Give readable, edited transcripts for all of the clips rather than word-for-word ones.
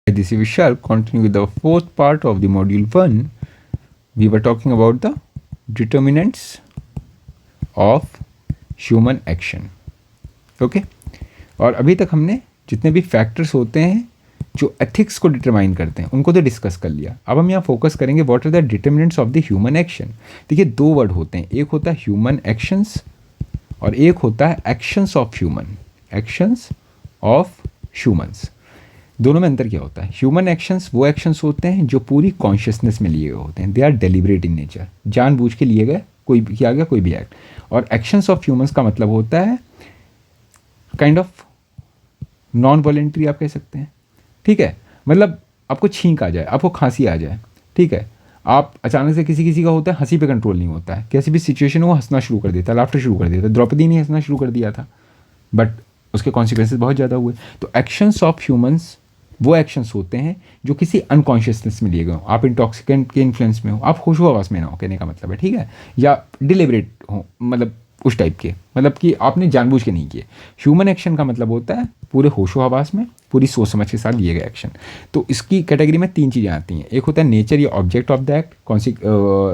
This is Vishal. Continue with the fourth part of the module 1. We were talking about the determinants of human action. Okay? और अभी तक हमने जितने भी factors होते हैं जो एथिक्स को डिटरमाइन करते हैं उनको तो डिस्कस कर लिया. अब हम यहाँ फोकस करेंगे what are the determinants of the human action. देखिए, दो वर्ड होते हैं, एक होता है ह्यूमन एक्शंस और एक होता है actions of human. Actions of humans, दोनों में अंतर क्या होता है? ह्यूमन एक्शंस वो एक्शंस होते हैं जो पूरी कॉन्शियसनेस में लिए गए होते हैं. They are deliberate in nature, जानबूझ के लिए गए, कोई भी किया गया कोई भी एक्ट. और एक्शंस ऑफ ह्यूमंस का मतलब होता है काइंड ऑफ नॉन वॉलेंट्री, आप कह सकते हैं. ठीक है, मतलब आपको छींक आ जाए, आपको खांसी आ जाए, ठीक है, आप अचानक से किसी का होता है हंसी पे कंट्रोल नहीं होता है, कैसी भी सिचुएशन हो वो हंसना शुरू कर देता है, लाफ्टर शुरू कर देता है. द्रौपदी ने हंसना शुरू कर दिया था बट उसके कॉन्सिक्वेंसेज बहुत ज़्यादा हुए. तो एक्शंस ऑफ ह्यूमंस वो एक्शंस होते हैं जो किसी अनकॉन्शियसनेस में लिए गए हो, आप इंटॉक्सिकेंट के इन्फ्लुएंस में हो, आप होशो हवास में ना हो, कहने का मतलब है. ठीक है, या डिलिबरेट हो, मतलब उस टाइप के, मतलब कि आपने जानबूझ के नहीं किए. ह्यूमन एक्शन का मतलब होता है पूरे होशो हवास में, पूरी सोच समझ के साथ लिए गए एक्शन. तो इसकी कैटेगरी में तीन चीज़ें आती हैं. एक होता है नेचर या object of the act,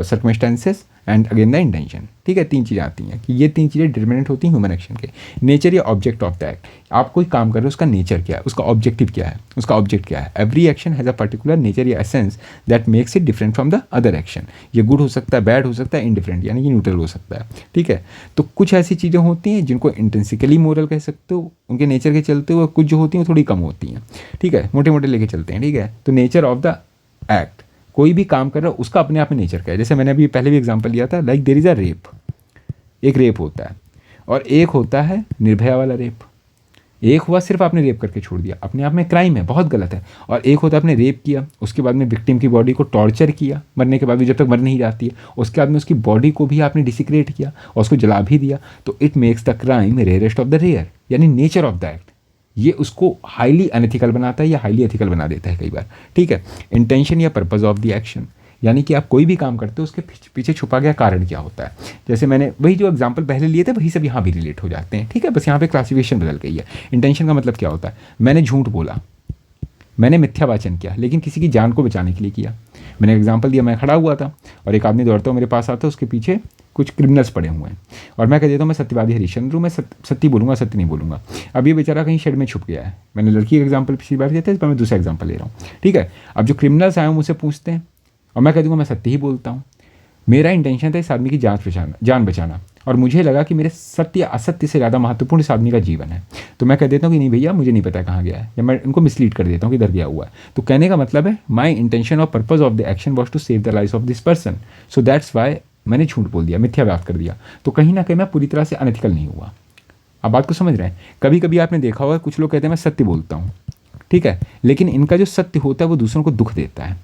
circumstances and again the intention. ठीक है, तीन चीज़ें आती हैं कि ये तीन चीज़ें डिटरमिनेंट होती हैं ह्यूमन एक्शन के. नेचर या ऑब्जेक्ट ऑफ द एक्ट, आप कोई काम कर रहे हो उसका नेचर क्या है, उसका ऑब्जेक्टिव क्या है, उसका ऑब्जेक्ट क्या है. Every action has a particular nature या essence that makes it different from the other action. ये गुड हो सकता है, बैड हो सकता है, इंडिफरेंट यानी कि न्यूट्रल हो सकता है. ठीक है, तो कुछ ऐसी चीज़ें होती हैं जिनको इंटेंसिकली मोरल कह सकते हो उनके नेचर के चलते हुए, कुछ जो होती हैं वो थोड़ी कम होती हैं. ठीक है, मोटे मोटे लेके चलते हैं. ठीक है, तो नेचर ऑफ द एक्ट, कोई भी काम कर रहा है उसका अपने आप में नेचर क्या है. जैसे मैंने अभी पहले भी एग्जांपल लिया था, like there is a rape. एक रेप होता है और एक होता है निर्भया वाला रेप. एक हुआ सिर्फ आपने रेप करके छोड़ दिया, अपने आप में क्राइम है, बहुत गलत है. और एक होता है आपने रेप किया, उसके बाद में विक्टिम की बॉडी को टॉर्चर किया, मरने के बाद भी जब तक मर नहीं जाती है, उसके बाद में उसकी बॉडी को भी आपने डिसिक्रेट किया और उसको जला भी दिया. तो it makes the crime rarest of the rare, यानी नेचर ऑफ द एक्ट. ये उसको हाईली अनएथिकल बनाता है या हाईली एथिकल बना देता है कई बार. ठीक है, इंटेंशन या पर्पस ऑफ द एक्शन, यानी कि आप कोई भी काम करते हो उसके पीछे छुपा गया कारण क्या होता है. जैसे मैंने वही जो एग्जांपल पहले लिए थे वही सब यहाँ भी रिलेट हो जाते हैं. ठीक है, बस यहाँ पे क्लासिफिकेशन बदल गई है. इंटेंशन का मतलब क्या होता है, मैंने झूठ बोला, मैंने मिथ्यावाचन किया लेकिन किसी की जान को बचाने के लिए किया. मैंने एग्जांपल दिया, मैं खड़ा हुआ था और एक आदमी दौड़ता हुआ मेरे पास आता है, उसके पीछे कुछ क्रिमिनल्स पड़े हुए हैं और मैं कह देता हूँ मैं सत्यवादी हरिश्चंद्र हूँ, मैं सत्य बोलूँगा, सत्य नहीं बोलूँगा. अब ये बेचारा कहीं शेड में छुप गया है. मैंने लड़की का एग्जाम्पल पिछली बार दिया था, इस बार मैं दूसरा एग्जाम्पल ले रहा हूँ. ठीक है, अब जो क्रिमिनल्स आए हैं मुझसे पूछते हैं और मैं कह दूँगा मैं सत्य ही बोलता हूँ. मेरा इंटेंशन था इस आदमी की जान बचाना और मुझे लगा कि मेरे सत्य असत्य से ज़्यादा महत्वपूर्ण इस आदमी का जीवन है. तो मैं कह देता हूँ कि नहीं भैया मुझे नहीं पता कहाँ गया है, या मैं उनको मिसलीड कर देता हूँ कि इधर गया हुआ है. तो कहने का मतलब है माई इंटेंशन और purpose of the action was to save the life of this person, so that's why मैंने झूठ बोल दिया, मिथ्या बात कर दिया. तो कहीं ना कहीं मैं पूरी तरह से अनएथिकल नहीं हुआ. आप बात को समझ रहे हैं. कभी कभी आपने देखा होगा कुछ लोग कहते हैं मैं सत्य बोलता हूँ, ठीक है, लेकिन इनका जो सत्य होता है वो दूसरों को दुख देता है.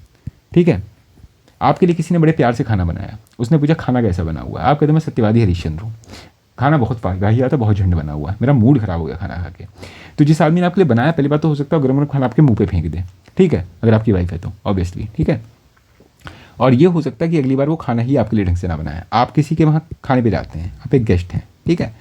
ठीक है, आपके लिए किसी ने बड़े प्यार से खाना बनाया, उसने पूछा खाना कैसा बना हुआ है, आप कहते हैं मैं सत्यवादी हरिश्चंद्र हूँ, खाना बहुत गाहिया था, बहुत झंड बना हुआ है, मेरा मूड खराब हो गया खाना खा के. तो जिस आदमी ने आपके लिए बनाया, पहली बात तो हो सकता है गरम गरम खाना आपके मुंह पे फेंक दे. ठीक है, अगर आपकी वाइफ है तो ऑब्वियसली. ठीक है, और ये हो सकता है कि अगली बार वो खाना ही आपके लिए ढंग से ना बनाए. आप किसी के वहाँ खाने पे जाते हैं, आप एक गेस्ट हैं. ठीक है,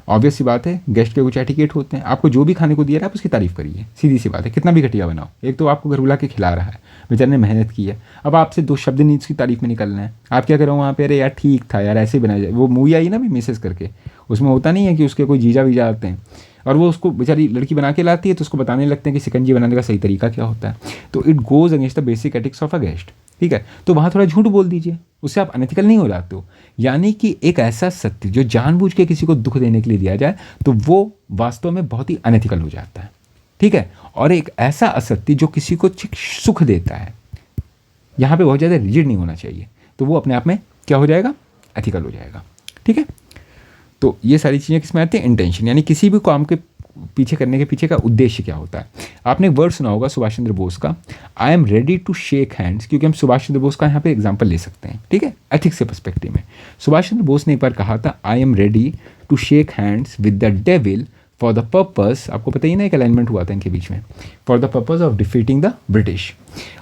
ऑब्वियस सी बात है गेस्ट के कुछ एटिकेट होते हैं. आपको जो भी खाने को दिया रहा है आप उसकी तारीफ करिए, सीधी सी बात है, कितना भी घटिया बनाओ. एक तो आपको घर बुला के खिला रहा है, बेचारे ने मेहनत की है. अब आपसे दो शब्द नहीं उसकी तारीफ में निकलना है, आप क्या करो वहाँ पे, अरे यार ठीक था यार, ऐसे ही बनाया जाए. वो मूवी आई ना भी मिसेस करके, उसमें होता नहीं है कि उसके कोई जीजा वीजा आते हैं और वो उसको बेचारी लड़की बना के लाती है तो उसको बताने लगते हैं कि शिकंजी बनाने का सही तरीका क्या होता है. तो it goes against the basic ethics of a guest. ठीक है, तो वहाँ थोड़ा झूठ बोल दीजिए, उससे आप अनएथिकल नहीं हो जाते हो. यानी कि एक ऐसा सत्य जो जानबूझ के किसी को दुख देने के लिए दिया जाए तो वो वास्तव में बहुत ही अनएथिकल हो जाता है. ठीक है, और एक ऐसा असत्य जो किसी को सुख देता है, यहाँ पे बहुत ज़्यादा रिजिड नहीं होना चाहिए, तो वो अपने आप में क्या हो जाएगा, एथिकल हो जाएगा. ठीक है, तो ये सारी चीज़ें किसमें आती हैं, इंटेंशन, यानी किसी भी काम के पीछे करने के पीछे का उद्देश्य क्या होता है. आपने एक वर्ड सुना होगा सुभाष चंद्र बोस का, I am ready to shake hands, क्योंकि हम सुभाष चंद्र बोस का यहाँ पे एग्जांपल ले सकते हैं. ठीक है, एथिक्स के पर्सपेक्टिव में सुभाष चंद्र बोस ने एक बार कहा था, I am ready to shake hands with the devil for the purpose, आपको पता ही ना एक अलाइनमेंट हुआ था इनके बीच में, for the purpose of defeating the British.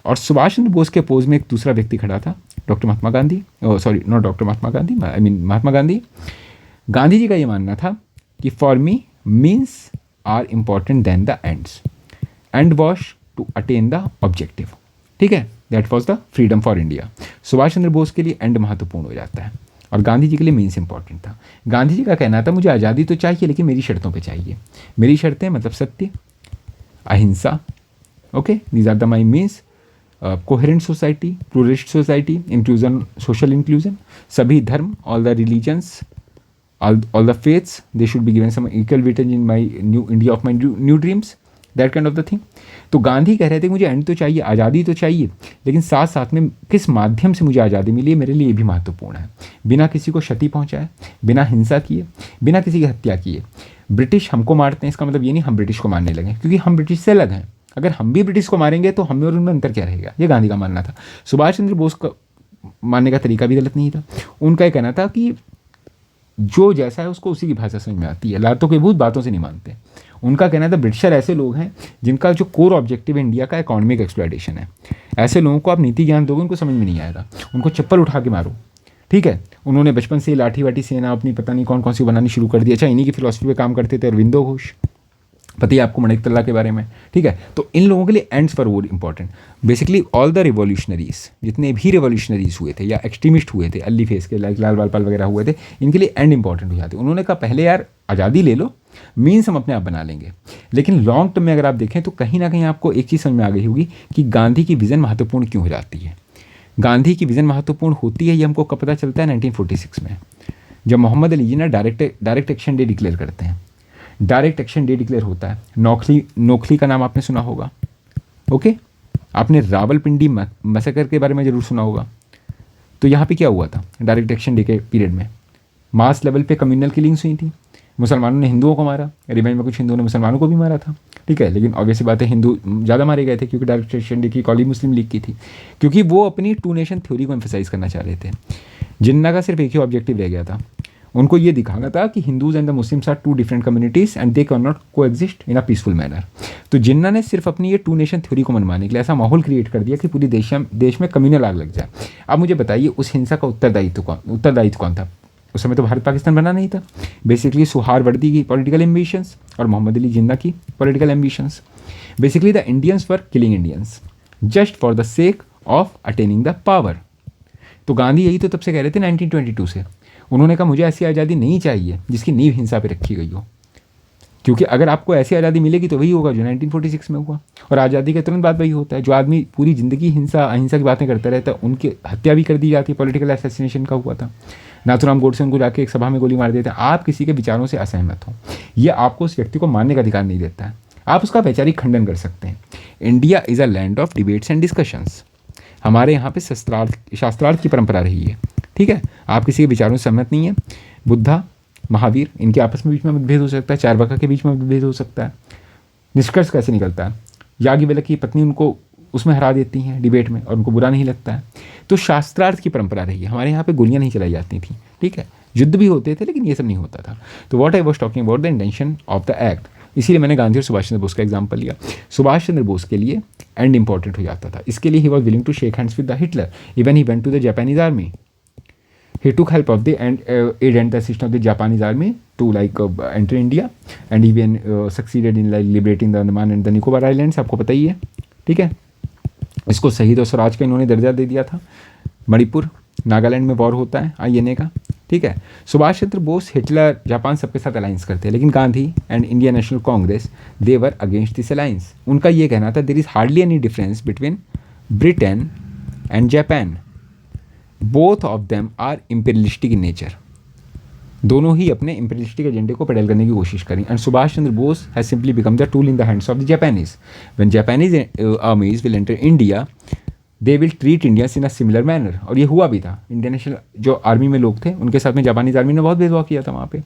और सुभाष चंद्र बोस के अपोज में एक दूसरा व्यक्ति खड़ा था, doctor Mahatma Gandhi, sorry not doctor Mahatma Gandhi, I mean Mahatma Gandhi. Gandhi ji का ये मानना था कि for me means are important than the ends. And was to attain the objective. ठीक है, that was the freedom for India. Subhash Chandra Bose के लिए एंड महत्वपूर्ण हो जाता है और गांधी जी के लिए मीन्स इंपॉर्टेंट था। गांधी जी का कहना था मुझे आज़ादी तो चाहिए लेकिन मेरी शर्तों पे चाहिए। मेरी शर्तें मतलब सत्य, अहिंसा, okay, these are the my means, coherent society, pluralist society, inclusion, social inclusion, सभी धर्म, all the religions, all the faiths, they should be given some equal weightage in my new India of my new dreams, that kind of the thing। तो गांधी कह रहे थे मुझे and तो चाहिए, आज़ादी तो चाहिए, लेकिन साथ साथ में किस माध्यम से मुझे आज़ादी मिली है मेरे लिए ये भी महत्वपूर्ण है। बिना किसी को क्षति पहुंचाए, बिना हिंसा किए, बिना किसी की हत्या किए। ब्रिटिश हमको मारते हैं, इसका मतलब ये नहीं हम ब्रिटिश को मारने लगे, क्योंकि हम ब्रिटिश से अलग हैं। अगर हम भी ब्रिटिश को मारेंगे तो हमें और उनमें अंतर क्या रहेगा, ये गांधी का मानना था। सुभाष चंद्र बोस का मानने का तरीका भी गलत नहीं था। उनका ये कहना था कि जो जैसा है उसको उसी की भाषा समझ में आती है, लातों के भूत बातों से नहीं मानते। उनका कहना था ब्रिटिशर ऐसे लोग हैं जिनका जो कोर ऑब्जेक्टिव इंडिया का इकोनॉमिक एक्सप्लॉयटेशन है। ऐसे लोगों को आप नीति ज्ञान दोगे उनको समझ में नहीं आएगा, उनको चप्पल उठा के मारो। ठीक है, उन्होंने बचपन से लाठी वाठी सेना अपनी पता नहीं कौन कौन सी बनानी शुरू कर दी। अच्छा, इन्हीं की फिलॉसफी पे काम करते थे अरविंदो घोष, पता ही आपको मणिकतल्ला के बारे में। ठीक है, तो इन लोगों के लिए ends for war important. Basically all the revolutionaries, जितने भी रिवॉल्यूशनरीज हुए थे या एक्सट्रीमिस्ट हुए थे, अली फेस के लाइक लाल बालपाल वगैरह हुए थे, इनके लिए एंड इंपॉर्टेंट हो जाते। उन्होंने कहा पहले यार आज़ादी ले लो, मीन्स हम अपने आप बना लेंगे। लेकिन लॉन्ग टर्म में अगर आप देखें तो कहीं ना कहीं आपको एक चीज़ समझ में आ गई होगी कि गांधी की विज़न महत्वपूर्ण क्यों हो जाती है। गांधी की विज़न महत्वपूर्ण होती है ये हमको कब पता चलता है, 1946 में, जब Mohammad Ali Jinnah direct action day declare करते हैं। डायरेक्ट एक्शन डे डिक्लेयर होता है। नोखली का नाम आपने सुना होगा, ओके। आपने रावलपिंडी मैसेकर के बारे में ज़रूर सुना होगा। तो यहाँ पे क्या हुआ था डायरेक्ट एक्शन डे के पीरियड में, मास लेवल पे कम्युनल किलिंग्स हुई थी। मुसलमानों ने हिंदुओं को मारा, रिवेंज में कुछ हिंदुओं ने मुसलमानों को भी मारा था। ठीक है, लेकिन ऑब्वियस बात है हिंदू ज़्यादा मारे गए थे क्योंकि डायरेक्ट एक्शन डे की कॉल ही मुस्लिम लीग की थी, क्योंकि वो अपनी टू नेशन थ्योरी को एम्फसाइज करना चाह रहे थे। जिन्ना का सिर्फ एक ही ऑब्जेक्टिव रह गया था, उनको ये दिखाना था कि Hindus and the Muslims are two different communities and they can not coexist in a peaceful manner. तो जिन्ना ने सिर्फ अपनी ये टू नेशन थ्योरी को मनवाने के लिए ऐसा माहौल क्रिएट कर दिया कि पूरी देश में कम्युनल आग लग जाए। अब मुझे बताइए उस हिंसा का उत्तरदायित्व कौन था? उस समय तो भारत पाकिस्तान बना नहीं था। बेसिकली सुहारवर्दी की पॉलिटिकल एम्बिशंस और मोहम्मद अली जिन्ना की political ambitions. Basically the Indians were killing Indians just for the sake of attaining the power. तो गांधी यही तो तब से कह रहे थे 1922 से। उन्होंने कहा मुझे ऐसी आज़ादी नहीं चाहिए जिसकी नींव हिंसा पे रखी गई हो, क्योंकि अगर आपको ऐसी आज़ादी मिलेगी तो वही होगा जो 1946 में हुआ। और आज़ादी के तुरंत बाद वही होता है, जो आदमी पूरी ज़िंदगी हिंसा अहिंसा की बातें करता रहता है उनकी हत्या भी कर दी जाती है। पॉलिटिकल असैसिनेशन का हुआ था, नाथुराम गोडसे उनको जाके एक सभा में गोली मार देते हैं। आप किसी के विचारों से असहमत हो, ये आपको उस व्यक्ति को मारने का अधिकार नहीं देता है, आप उसका वैचारिक खंडन कर सकते हैं। India is a land of debates and discussions. हमारे यहाँ पे शास्त्रार्थ की परंपरा रही है। ठीक है, आप किसी के विचारों से सहमत नहीं है, बुद्धा, महावीर, इनके आपस में बीच में मतभेद हो सकता है, चारवाका के बीच में मतभेद हो सकता है। निष्कर्ष कैसे निकलता है? याज्ञवल्क्य की पत्नी उनको उसमें हरा देती हैं डिबेट में और उनको बुरा नहीं लगता है। तो शास्त्रार्थ की परंपरा रही है। हमारे यहाँ पे गोलियाँ नहीं चलाई जाती थी, ठीक है, युद्ध भी होते थे लेकिन ये सब नहीं होता था। तो what I was talking about the intention of the act. इसीलिए मैंने गांधी और सुभाष चंद्र बोस का एग्जाम्पल लिया। सुभाष चंद्र बोस के लिए एंड इंपॉर्टेंट हो जाता था, इसके लिए he was willing to shake hands with the Hitler, even he went to the Japanese army. He took help of the aid and assistance of the Japanese army to enter India, and even succeeded in liberating the Andaman and the Nicobar Islands। आपको पता ही है, ठीक है। इसको शहीद और स्वराज का इन्होंने दर्जा दे दिया था। मणिपुर, नागालैंड में वॉर होता है INA का, ठीक है। सुभाष चंद्र बोस, हिटलर, जापान सबके साथ अलायंस करते हैं, लेकिन Gandhi and Indian National Congress they were against this alliance. उनका ये कहना था there is hardly any difference between Britain and Japan, both of them are imperialistic in nature. दोनों ही अपने इम्पेरियलिस्टिक एजेंडे को पेडल करने की कोशिश करी। And Subhash Chandra Bose has simply become the tool in the hands of the Japanese. When Japanese आर्मीज will enter India they will treat Indians in a similar manner. और ये हुआ भी था। इंडियन नेशनल जो आर्मी में लोग थे उनके साथ में जापानीज आर्मी ने बहुत भेदभाव किया था वहाँ पे,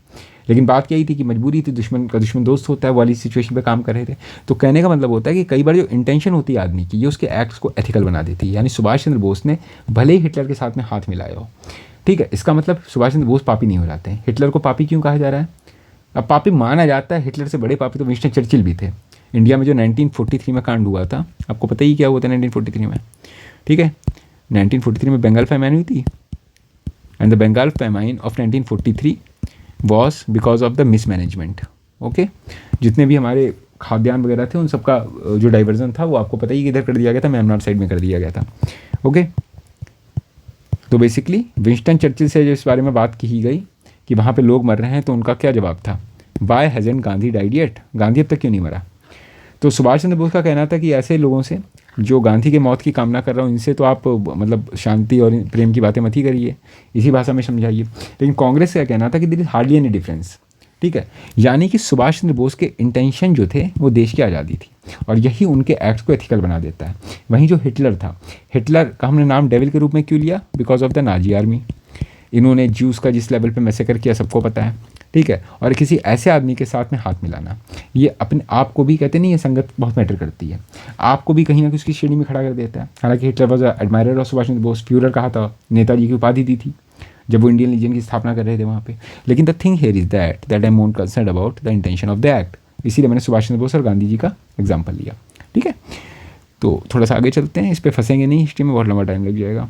लेकिन बात यही थी कि मजबूरी थी, दुश्मन का दुश्मन दोस्त होता है, वाली सिचुएशन पे काम कर रहे थे। तो कहने का मतलब होता है कि कई बार जो इंटेंशन होती है आदमी की, ये उसके एक्ट्स को एथिकल बना देती है। यानी सुभाष चंद्र बोस ने भले ही हिटलर के साथ में हाथ मिलाया हो, ठीक है, इसका मतलब सुभाष चंद्र बोस पापी नहीं हो जाते हैं। हिटलर को पापी क्यों कहा जा रहा है? अब पापी माना जाता है, हिटलर से बड़े पापी तो विंस्टन चर्चिल भी थे। इंडिया में जो 1943 में कांड हुआ था, आपको पता ही क्या हुआ था 1943 में, ठीक है। 1943 में बंगाल फैमाइन हुई थी, and the Bengal famine of 1943 was because of the mismanagement, okay. जितने भी हमारे खाद्यान्न वगैरह थे उन सबका जो डाइवर्जन था वो आपको पता ही किधर कर दिया गया था, म्यांमार साइड में कर दिया गया था। ओके, तो बेसिकली विंस्टन चर्चिल से जो इस बारे में बात की गई कि वहाँ पे लोग मर रहे हैं, तो उनका क्या जवाब था, why hasn't Gandhi died yet, Gandhi अब तक क्यों नहीं मरा। तो सुभाष चंद्र बोस का कहना था कि ऐसे लोगों से जो गांधी के मौत की कामना कर रहा हूँ, इनसे तो आप मतलब शांति और प्रेम की बातें मत ही करिए, इसी भाषा में समझाइए। लेकिन कांग्रेस का कहना था कि there is hardly any difference, ठीक है। यानी कि सुभाष चंद्र बोस के इंटेंशन जो थे वो देश की आज़ादी थी, और यही उनके एक्ट्स को एथिकल बना देता है। वहीं जो हिटलर था, हिटलर का हमने नाम डेविल के रूप में क्यों लिया, because of the Nazi army. इन्होंने ज्यूस का जिस लेवल पे मैसेकर किया सबको पता है, ठीक है। और किसी ऐसे आदमी के साथ में हाथ मिलाना, ये अपने आप को भी कहते नहीं, ये संगत बहुत मैटर करती है, आपको भी कहीं ना कहीं उसकी श्रेणी में खड़ा कर देता है। हालांकि Hitler was admirer of Subhash Chandra Bose, Führer कहा था, नेताजी की उपाधि दी थी जब वो इंडियन लीजन की स्थापना कर रहे थे वहाँ पे। लेकिन the thing here is that I am more concern about the intention of the act, इसीलिए मैंने सुभाष चंद्र बोस और गांधी जी का एग्जाम्पल लिया, ठीक है। तो थोड़ा सा आगे चलते हैं, इस पर फंसेंगे नहीं, हिस्ट्री में बहुत लंबा टाइम लग जाएगा।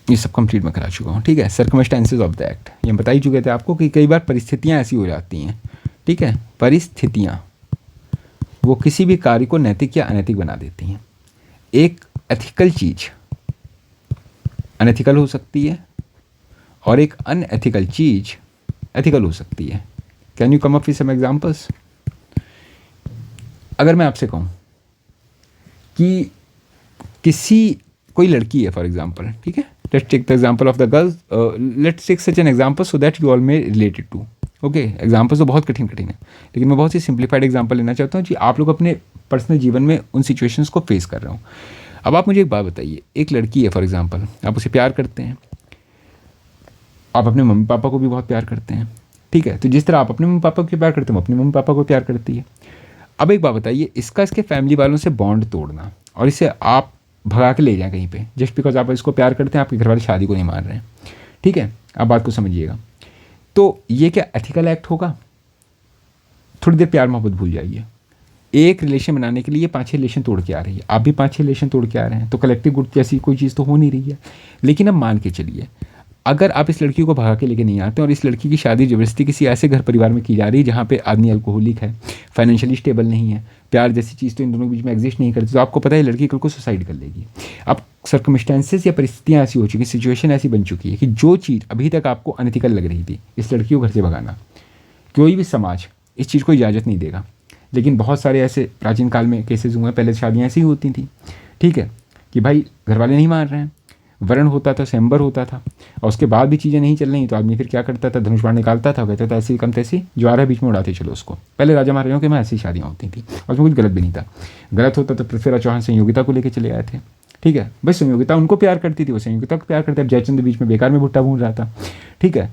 ये सब कंप्लीट मैं करा चुका हूँ, ठीक है। सर्कमस्टेंसेस ऑफ द एक्ट, ये बता ही चुके थे आपको कि कई बार परिस्थितियाँ ऐसी हो जाती हैं, ठीक है। परिस्थितियाँ वो किसी भी कार्य को नैतिक या अनैतिक बना देती हैं। एक एथिकल चीज़ अनएथिकल हो सकती है और एक अनएथिकल चीज़ एथिकल हो सकती है। Can you come up with some examples. अगर मैं आपसे कहूँ कि कोई लड़की है फॉर एग्जांपल, ठीक है, let's take the example of the girls, let's take such an example so that you all may related to. Okay, examples तो बहुत कठिन है, लेकिन मैं बहुत ही सिंप्लीफाइड एग्जांपल लेना चाहता हूँ कि आप लोग अपने पर्सनल जीवन में उन सिचुएशंस को फेस कर रहे हो। अब आप मुझे एक बात बताइए, एक लड़की है फॉर एग्जांपल, आप उसे प्यार करते हैं, आप अपने मम्मी पापा को भी बहुत प्यार करते हैं, ठीक है। तो जिस तरह आप अपने मम्मी पापा को प्यार करते हो, अपने मम्मी पापा को प्यार करती है। अब एक बात बताइए, इसके फैमिली वालों से बॉन्ड तोड़ना और इसे आप भगा के ले जाएं कहीं पे, जस्ट बिकॉज आप इसको प्यार करते हैं, आपके घर वाले शादी को नहीं मान रहे हैं, ठीक है। आप बात को समझिएगा, तो ये क्या एथिकल एक्ट होगा? थोड़ी देर प्यार मोहब्बत भूल जाइए, एक रिलेशन बनाने के लिए 5-6 रिलेशन तोड़ के आ रही है, आप भी 5-6 रिलेशन तोड़ के आ रहे हैं, तो कलेक्टिव गुड जैसी कोई चीज़ तो हो नहीं रही है। लेकिन अब मान के चलिए, अगर आप इस लड़की को भगा के लेके नहीं आते और इस लड़की की शादी ज़बरदस्ती किसी ऐसे घर परिवार में की जा रही है जहाँ पे आदमी अल्कोहलिक है, फाइनेंशियली स्टेबल नहीं है, प्यार जैसी चीज़ तो इन दोनों के बीच में एग्जिस्ट नहीं करती, तो आपको पता है लड़की कल को सुसाइड कर लेगी। अब सर्कमस्टेंसेस या परिस्थितियाँ ऐसी हो चुकी, सिचुएशन ऐसी बन चुकी है कि जो चीज़ अभी तक आपको अनएथिकल लग रही थी, इस लड़की को घर से भगाना, कोई भी समाज इस चीज़ को इजाज़त नहीं देगा। लेकिन बहुत सारे ऐसे प्राचीन काल में केसेस हुए हैं, पहले शादियाँ ऐसी ही होती थी, ठीक है, कि भाई घर वाले नहीं मान रहे हैं, वरण होता था, स्वयंवर होता था, और उसके बाद भी चीज़ें नहीं चल रही तो आदमी फिर क्या करता था, धनुष बाण निकालता था, कहता था ऐसी कम तैसी जो आ रहा है बीच में उड़ाते चलो उसको। पहले राजा महाराजाओं के में ऐसी शादियाँ होती थी और उसमें कुछ गलत भी नहीं था। गलत होता तो पृथ्वीराज चौहान संयोगिता को लेकर चले आए थे, ठीक है। भाई संयोगिता उनको प्यार करती थी, वो संयोगिता को प्यार करते, अब जयचंद बीच में बेकार में भुट्टा भून रहा था, ठीक है।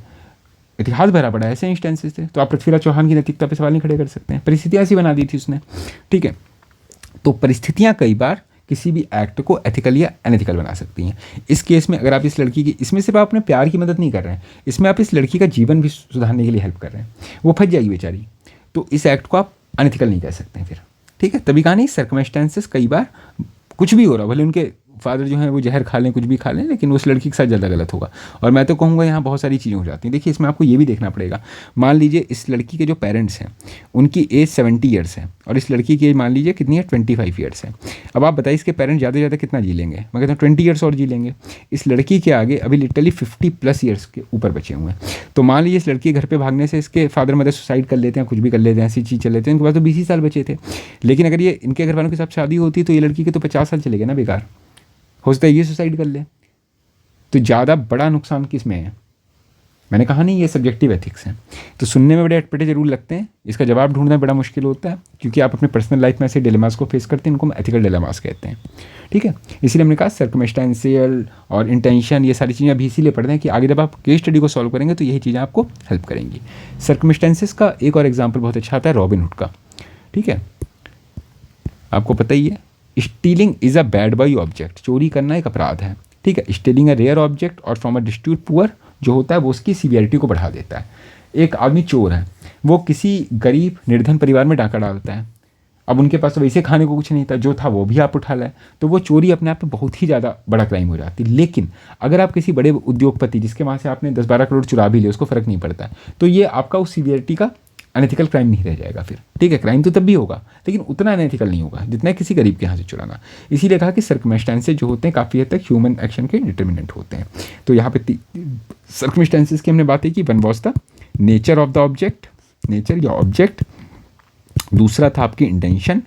इतिहास भरा पड़ा ऐसे इंस्टेंसेस थे, तो आप पृथ्वीराज चौहान की नैतिकता पर सवाल नहीं खड़े कर सकते हैं, परिस्थितियाँ ऐसी बना दी थी उसने, ठीक है। तो परिस्थितियाँ कई बार किसी भी एक्ट को एथिकल या अनएथिकल बना सकती हैं। इस केस में अगर आप इस लड़की की, इसमें सिर्फ आप अपने प्यार की मदद नहीं कर रहे हैं, इसमें आप इस लड़की का जीवन भी सुधारने के लिए हेल्प कर रहे हैं, वो फंस जाएगी बेचारी, तो इस एक्ट को आप अनएथिकल नहीं कह सकते हैं फिर, ठीक है। तभी कहा नहीं, सर्कमस्टेंसेस कई बार कुछ भी हो रहा, भले उनके फादर जो हैं वो जहर खा लें, कुछ भी खा लें, लेकिन उस लड़की के साथ ज़्यादा गलत होगा। और मैं तो कहूँगा यहाँ बहुत सारी चीज़ें हो जाती हैं। देखिए, इसमें आपको ये भी देखना पड़ेगा, मान लीजिए इस लड़की के जो पेरेंट्स हैं उनकी एज 70 ईयर्स है और इस लड़की की एज मान लीजिए कितनी है, 25 ईयर्स है। अब आप बताइए इसके पेरेंट्स ज़्यादा से ज़्यादा कितना जी लेंगे? मैं कहता हूँ 20 ईयर्स और जी लेंगे। इस लड़की के आगे अभी लिटरली 50+ ईयर्स के ऊपर बचे हुए हैं। तो मान लीजिए इस लड़की घर पर भागने से इसके फादर मदर सुसाइड कर लेते हैं, कुछ भी कर लेते हैं, ऐसी चीज़ चल लेते हैं, इनके पास तो 20 ही साल बचे थे। लेकिन अगर ये इनके घर वालों के साथ शादी होती तो ये लड़की के तो 50 साल चले गए ना बेकार, हो सकता है ये सुसाइड कर ले। तो ज़्यादा बड़ा नुकसान किस में है? मैंने कहा नहीं, ये सब्जेक्टिव एथिक्स हैं, तो सुनने में बड़े अटपटे जरूर लगते हैं, इसका जवाब ढूंढना बड़ा मुश्किल होता है, क्योंकि आप अपने पर्सनल लाइफ में ऐसे डिलेमास को फेस करते हैं, इनको हम एथिकल डिलेमास कहते हैं, ठीक है। इसीलिए हमने कहा सर्कमस्टेंशियल और इंटेंशन, ये सारी चीज़ें अभी इसीलिए पढ़ते हैं कि आगे जब आप केस स्टडी को सॉल्व करेंगे तो यही चीज़ें आपको हेल्प करेंगी। सर्कमस्टेंसेस का एक और एग्जाम्पल बहुत अच्छा आता है, रॉबिन हुड का, ठीक है। आपको पता ही है, stealing is a bad by object, चोरी करना एक अपराध है, ठीक है। स्टीलिंग अ रेयर ऑब्जेक्ट और फ्रॉम अ डिस्ट्यूट पुअर, जो होता है वो उसकी सीवियरिटी को बढ़ा देता है। एक आदमी चोर है, वो किसी गरीब निर्धन परिवार में डाका डालता है, अब उनके पास तो वैसे खाने को कुछ नहीं था, जो था वो भी आप उठा लाए, तो वो चोरी अपने आप में बहुत ही ज़्यादा बड़ा क्राइम हो जाती। लेकिन अगर आप किसी बड़े उद्योगपति जिसके वहाँ से आपने 10-12 करोड़ चुरा भी लिए, उसको फ़र्क नहीं पड़ता, तो ये आपका उस सीवियरिटी का अनएथिकल क्राइम नहीं रह जाएगा फिर, ठीक है। क्राइम तो तब भी होगा लेकिन उतना अनएथिकल नहीं होगा जितना किसी गरीब के यहाँ से चुराना। इसीलिए कहा कि सर्कमस्टेंसेज जो होते हैं काफ़ी हद तक ह्यूमन एक्शन के डिटर्मिनेंट होते हैं। तो यहाँ पे सर्कमस्टेंसेज की हमने बातें की। One was the nature of the object, nature या ऑब्जेक्ट, दूसरा था आपकी इंटेंशन,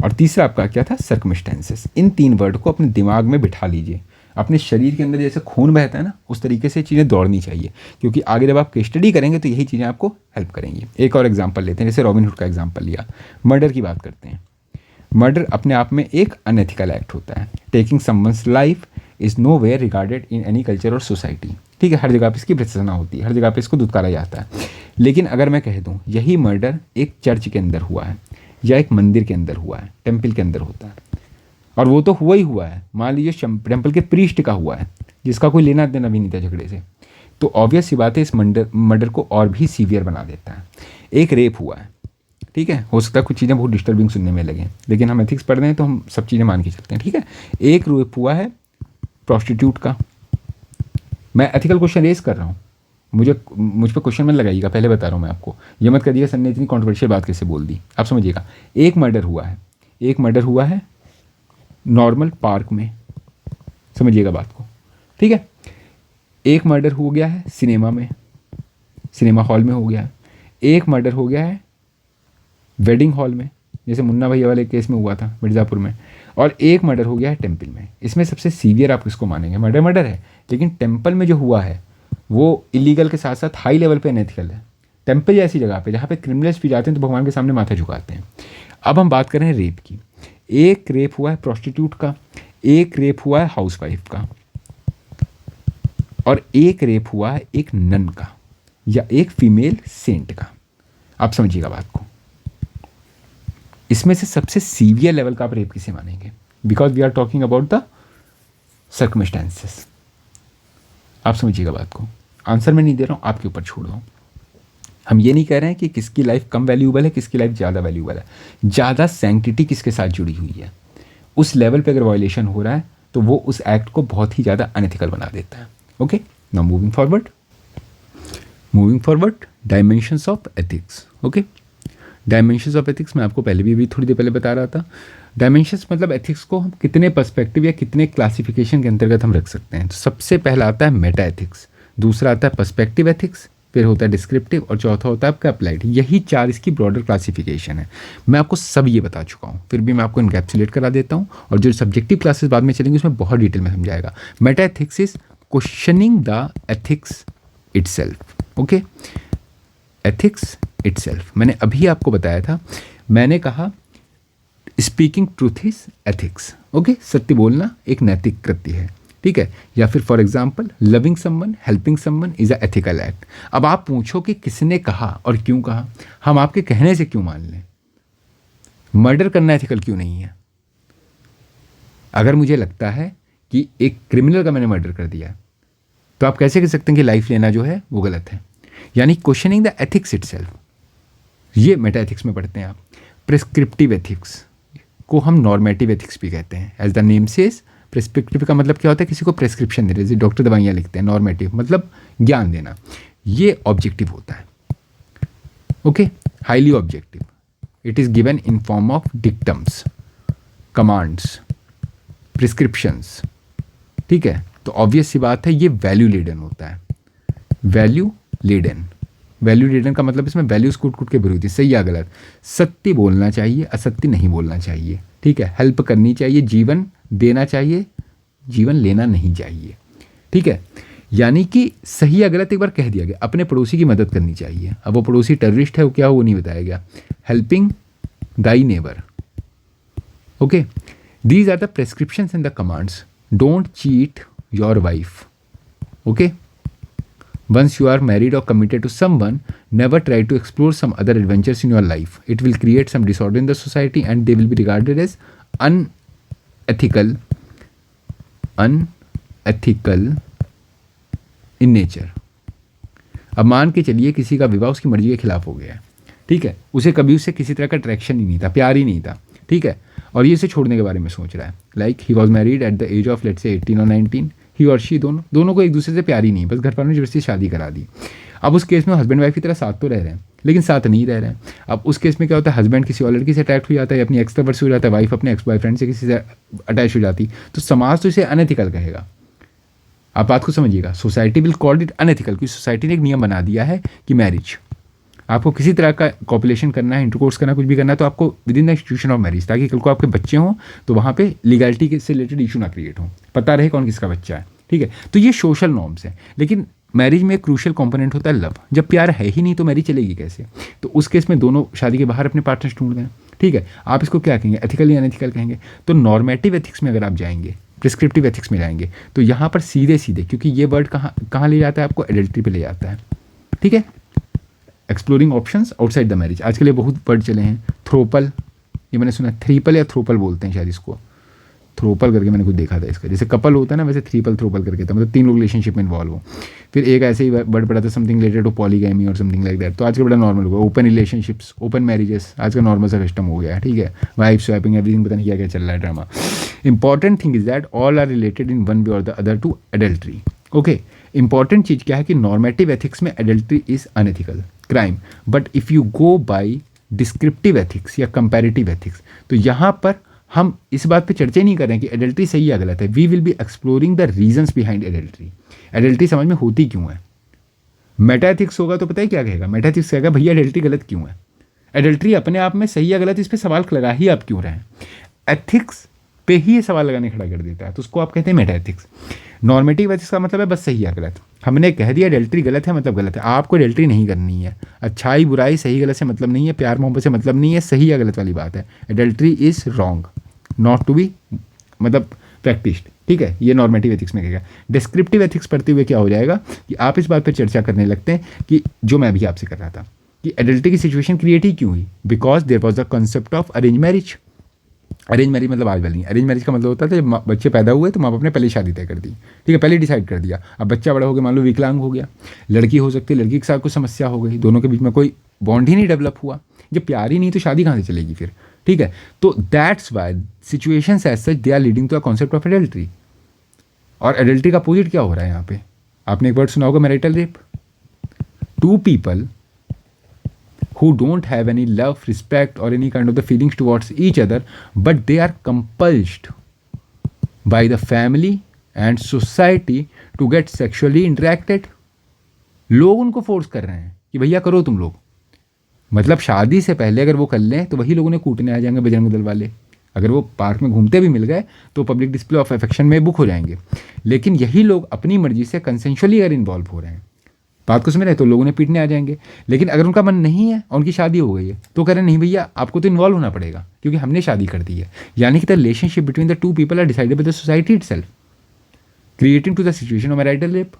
और तीसरा आपका क्या था, सर्कमस्टेंसेस। इन 3 वर्ड को अपने दिमाग में बिठा लीजिए। अपने शरीर के अंदर जैसे खून बहता है ना, उस तरीके से चीज़ें दौड़नी चाहिए, क्योंकि आगे जब आप केस स्टडी करेंगे तो यही चीज़ें आपको हेल्प करेंगी। एक और एग्जांपल लेते हैं, जैसे रॉबिन हुड का एग्जांपल लिया, मर्डर की बात करते हैं। मर्डर अपने आप में एक अनएथिकल एक्ट होता है। Taking someone's life is nowhere regarded in any culture और सोसाइटी, ठीक है। हर जगह पर इसकी भर्त्सना होती है, हर जगह पर इसको दुत्कारा जाता है। लेकिन अगर मैं कह दूँ यही मर्डर एक चर्च के अंदर हुआ है या एक मंदिर के अंदर हुआ है, टेम्पल के अंदर होता है, और वो तो हुआ ही हुआ है, मान लीजिए टेम्पल के प्रीस्ट का हुआ है जिसका कोई लेना देना भी नहीं था झगड़े से, तो ऑब्वियस सी बात है इस मर्डर को और भी सीवियर बना देता है। एक रेप हुआ है, ठीक है, हो सकता है कुछ चीज़ें बहुत डिस्टर्बिंग सुनने में लगें, लेकिन हम एथिक्स पढ़ रहे हैं तो हम सब चीज़ें मान के चलते हैं, ठीक है। एक रेप हुआ है प्रॉस्टिट्यूट का। मैं एथिकल क्वेश्चन रेज कर रहा हूँ, मुझ पर क्वेश्चन मत लगाइएगा, पहले बता रहा हूँ मैं आपको। ये मत करिएगा सर ने इतनी कॉन्ट्रोवर्शियल बात कैसे बोल दी, आप समझिएगा। एक मर्डर हुआ है, एक मर्डर हुआ है नॉर्मल पार्क में, समझिएगा बात को, ठीक है। एक मर्डर हो गया है सिनेमा में, सिनेमा हॉल में हो गया है। एक मर्डर हो गया है वेडिंग हॉल में, जैसे मुन्ना भैया वाले केस में हुआ था मिर्ज़ापुर में, और एक मर्डर हो गया है टेम्पल में। इसमें सबसे सीवियर आप किसको मानेंगे? मर्डर मर्डर है, लेकिन टेम्पल में जो हुआ है वो इलीगल के साथ साथ हाई लेवल पे अनएथिकल है। टेम्पल जैसी जगह पे जहाँ पे क्रिमिनल्स भी जाते हैं तो भगवान के सामने माथा झुकाते हैं। अब हम बात करें रेप की। एक रेप हुआ है प्रोस्टिट्यूट का, एक रेप हुआ है हाउसवाइफ का, और एक रेप हुआ है एक नन का या एक फीमेल सेंट का। आप समझिएगा बात को। इसमें से सबसे सीवियर लेवल का आप रेप किसे मानेंगे? Because we are talking about the circumstances. आप समझिएगा बात को। आंसर मैं नहीं दे रहा हूँ, आपके ऊपर छोड़ रहा हूँ। हम ये नहीं कह रहे हैं कि किसकी लाइफ कम वैल्यूएबल है, किसकी लाइफ ज़्यादा वैल्यूएबल है। ज़्यादा सैंक्टिटी किसके साथ जुड़ी हुई है, उस लेवल पे अगर वायलेशन हो रहा है तो वो उस एक्ट को बहुत ही ज़्यादा अनएथिकल बना देता है। Okay, now moving forward, dimensions of ethics. Okay, dimensions of ethics मैं आपको पहले भी थोड़ी देर पहले बता रहा था। डायमेंशंस मतलब एथिक्स को हम कितने पर्सपेक्टिव या कितने क्लासिफिकेशन के अंतर्गत हम रख सकते हैं। तो सबसे पहला आता है मेटा एथिक्स, दूसरा आता है पर्सपेक्टिव एथिक्स, फिर होता है डिस्क्रिप्टिव, और चौथा होता है आपका अप्लाइड। यही 4 इसकी ब्रॉडर क्लासिफिकेशन है। मैं आपको सब ये बता चुका हूँ, फिर भी मैं आपको इनकैप्सुलेट करा देता हूँ, और जो सब्जेक्टिव क्लासेस बाद में चलेंगे उसमें बहुत डिटेल में समझाएगा। Meta ethics is questioning the ethics itself. Okay, ethics itself मैंने अभी आपको बताया था। मैंने कहा speaking truth is ethics. Okay, सत्य बोलना एक नैतिक कृत्य है, ठीक है। या फिर for example loving someone, helping someone is a ethical act. अब आप पूछो कि किसने कहा और क्यों कहा, हम आपके कहने से क्यों मान लें? मर्डर करना एथिकल क्यों नहीं है? अगर मुझे लगता है कि एक क्रिमिनल का मैंने मर्डर कर दिया तो आप कैसे कह सकते हैं कि लाइफ लेना जो है वो गलत है? यानी क्वेश्चनिंग द एथिक्स इटसेल्फ, ये मेटा एथिक्स में पढ़ते हैं आप। प्रिस्क्रिप्टिव एथिक्स को हम नॉर्मेटिव एथिक्स भी कहते हैं। As the name says, prescriptive का मतलब क्या होता है? किसी को प्रेस्क्रिप्शन देना, जैसे डॉक्टर दवाइयाँ लिखते हैं। नॉर्मेटिव मतलब ज्ञान देना, ये ऑब्जेक्टिव होता है। Okay, highly objective, it is given in form of dictums, commands, prescriptions, ठीक है। तो ऑब्वियस सी बात है ये वैल्यू लेडन होता है। वैल्यू लेडन का मतलब इसमें वैल्यूज कूट कूट के भरी होती है, सही या गलत। सत्य बोलना चाहिए, असत्य नहीं बोलना चाहिए, ठीक है। हेल्प करनी चाहिए, जीवन देना चाहिए, जीवन लेना नहीं चाहिए, ठीक है। यानी कि सही या गलत एक बार कह दिया गया। अपने पड़ोसी की मदद करनी चाहिए। अब वो पड़ोसी टेररिस्ट है वो क्या, वो नहीं बताया गया। Helping thy neighbour. Okay, these are the prescriptions and the commands. Don't cheat your wife. Okay, once you are married or committed to someone, never try to explore some other adventures in your life. It will create some disorder in the society and they will be regarded as unethical in nature. अब मान के चलिए किसी का विवाह उसकी मर्जी के खिलाफ हो गया है, ठीक है। उसे कभी उससे किसी तरह का अट्रैक्शन ही नहीं था, प्यार ही नहीं था, ठीक है। और ये इसे छोड़ने के बारे में सोच रहा है। Like he was married at the age of let's say 18 और 19, ही और शी दोनों को एक दूसरे से प्यार ही नहीं, बस घर पर ने जबरदस्ती शादी करा दी। अब उस केस में हस्बैंड वाइफ की तरह साथ तो रह रहे हैं लेकिन साथ नहीं रह रहे हैं। अब उस केस में क्या होता है, हस्बैंड किसी और लड़की से अटैच हो जाता है, अपनी एक्स लवर से हो जाता है, वाइफ अपने एक्स बॉयफ्रेंड से किसी से अटैच हो जाती, तो समाज तो इसे अनएथिकल कहेगा। आप बात को समझिएगा, society will called it unethical, क्योंकि सोसाइटी ने एक नियम बना दिया है कि मैरिज आपको किसी तरह का कॉपुलेशन करना है, इंटरकोर्स करना, कुछ भी करना है तो आपको with in the institution of marriage, ताकि कल को आपके बच्चे हों तो वहाँ पे लीगलिटी से रिलेटेड इशू ना क्रिएट हो, पता रहे कौन किसका बच्चा है, ठीक है। तो ये सोशल नॉर्म्स हैं। लेकिन मैरिज में एक क्रूशियल कंपोनेंट होता है लव। जब प्यार है ही नहीं तो मैरिज चलेगी कैसे? तो उस केस में दोनों शादी के बाहर अपने पार्टनर्स ढूंढ रहे हैं, ठीक है। आप इसको क्या कहेंगे, एथिकल या अनएथिकल कहेंगे? तो नॉर्मेटिव एथिक्स में अगर आप जाएंगे, प्रिस्क्रिप्टिव एथिक्स में जाएंगे, तो यहाँ पर सीधे सीधे, क्योंकि ये वर्ड कहाँ ले जाता है आपको, एडल्ट्री पे ले जाता है, ठीक है। Exploring options outside the marriage, आजकल ये बहुत वर्ड चले हैं। थ्रोपल, ये मैंने सुना, थ्रीपल या थ्रोपल बोलते हैं शायद इसको, थ्रोपल करके मैंने कुछ देखा था इसका। जैसे कपल होता है ना, वैसे थ्रीपल थ्रोपल करके था, मतलब 3 लोग रिलेशनशिप में इन्वॉल्व हो। फिर एक ऐसे ही वर्ड पड़ा था, समथिंग रिलेटेड टू पॉलीगैमी और समथिंग लाइक दैट। तो आजकल बड़ा नॉर्मल हो गया, ओपन रिलेशनशिप्स, ओपन मैरिजेस आज का नॉर्मल सा सिस्टम हो गया है, ठीक है। वाइफ स्वैपिंग, एवरीथिंग, पता नहीं क्या क्या चल रहा है drama. Important thing is that all are related in one way or the other to adultery, okay. Important चीज़ क्या है कि नॉर्मेटिव एथिक्स में adultery is unethical crime, but if you go by descriptive ethics या comparative ethics, तो यहाँ पर हम इस बात पे चर्चा नहीं कर रहे हैं कि एडल्ट्री सही या गलत है। We will be exploring the reasons behind adultery. Adultery समझ में होती क्यों है? मेटा एथिक्स होगा तो पता है क्या कहेगा, मेटा एथिक्स कहेगा भैया एडल्ट्री गलत क्यों है। एडल्ट्री अपने आप में सही या गलत, इस पर सवाल लगा ही आप क्यों रहे हैं, एथिक्स पे ही ये सवाल लगाने खड़ा कर देता है, तो उसको आप कहते हैं मेटा एथिक्स। नॉर्मेटिव एथिक्स का मतलब है बस सही या गलत, हमने कह दिया एडल्ट्री गलत है मतलब गलत है, आपको एडल्ट्री नहीं करनी है। अच्छाई बुराई सही गलत से मतलब नहीं है, प्यार मोहब्बत से मतलब नहीं है, सही या गलत वाली बात है। Adultery is wrong, not to be मतलब प्रैक्टिस्ड, ठीक है। ये नॉर्मेटिव एथिक्स में कहेगा। डिस्क्रिप्टिव एथिक्स पढ़ते हुए क्या हो जाएगा कि आप इस बात पर चर्चा करने लगते हैं कि जो मैं भी आपसे कर रहा था कि एडल्ट्री की सिचुएशन क्रिएट ही क्यों हुई, because there was the concept of arrange marriage. Arrange marriage मतलब आज वाली, अरेंज मैरिज का मतलब होता था जब बच्चे पैदा हुए तो माँ बाप ने पहले शादी तय कर दी, ठीक है, पहले डिसाइड कर दिया। अब बच्चा बड़ा हो गया, मान लो विकलांग हो गया, लड़की हो सकती है, लड़की के साथ कुछ समस्या हो गई, दोनों के बीच में कोई बॉन्ड ही नहीं डेवलप हुआ, जब प्यार ही नहीं तो शादी कहाँ से चलेगी फिर, ठीक है। तो that's why situations as such they are leading to a concept of adultery. और एडल्ट्री का अपोजिट क्या हो रहा है यहाँ पे, आपने एक वर्ड सुना होगा, marital rape. 2 people who don't have any love, respect or any kind of the feelings towards each other, but they are compelled by the family and society to get sexually interacted. लोग उनको force कर रहे हैं कि भैया करो तुम लोग, मतलब शादी से पहले अगर वो कर लें तो वही लोग उन्हें कूटने आ जाएंगे बजरंग दल वाले। अगर वो पार्क में घूमते भी मिल गए तो पब्लिक डिस्प्ले ऑफ अफेक्शन में बुक हो जाएंगे। लेकिन यही लोग अपनी मर्जी से कंसेंशुअली अगर इन्वॉल्व हो रहे हैं, बात को समझ रहे हैं, तो लोग उन्हें पीटने आ जाएंगे। लेकिन अगर उनका मन नहीं है और उनकी शादी हो गई है तो कह रहे नहीं भैया आपको तो इन्वॉल्व होना पड़ेगा क्योंकि हमने शादी कर दी है। यानी कि the relationship between the 2 people are decided by the society itself, creating to the situation of marital rape.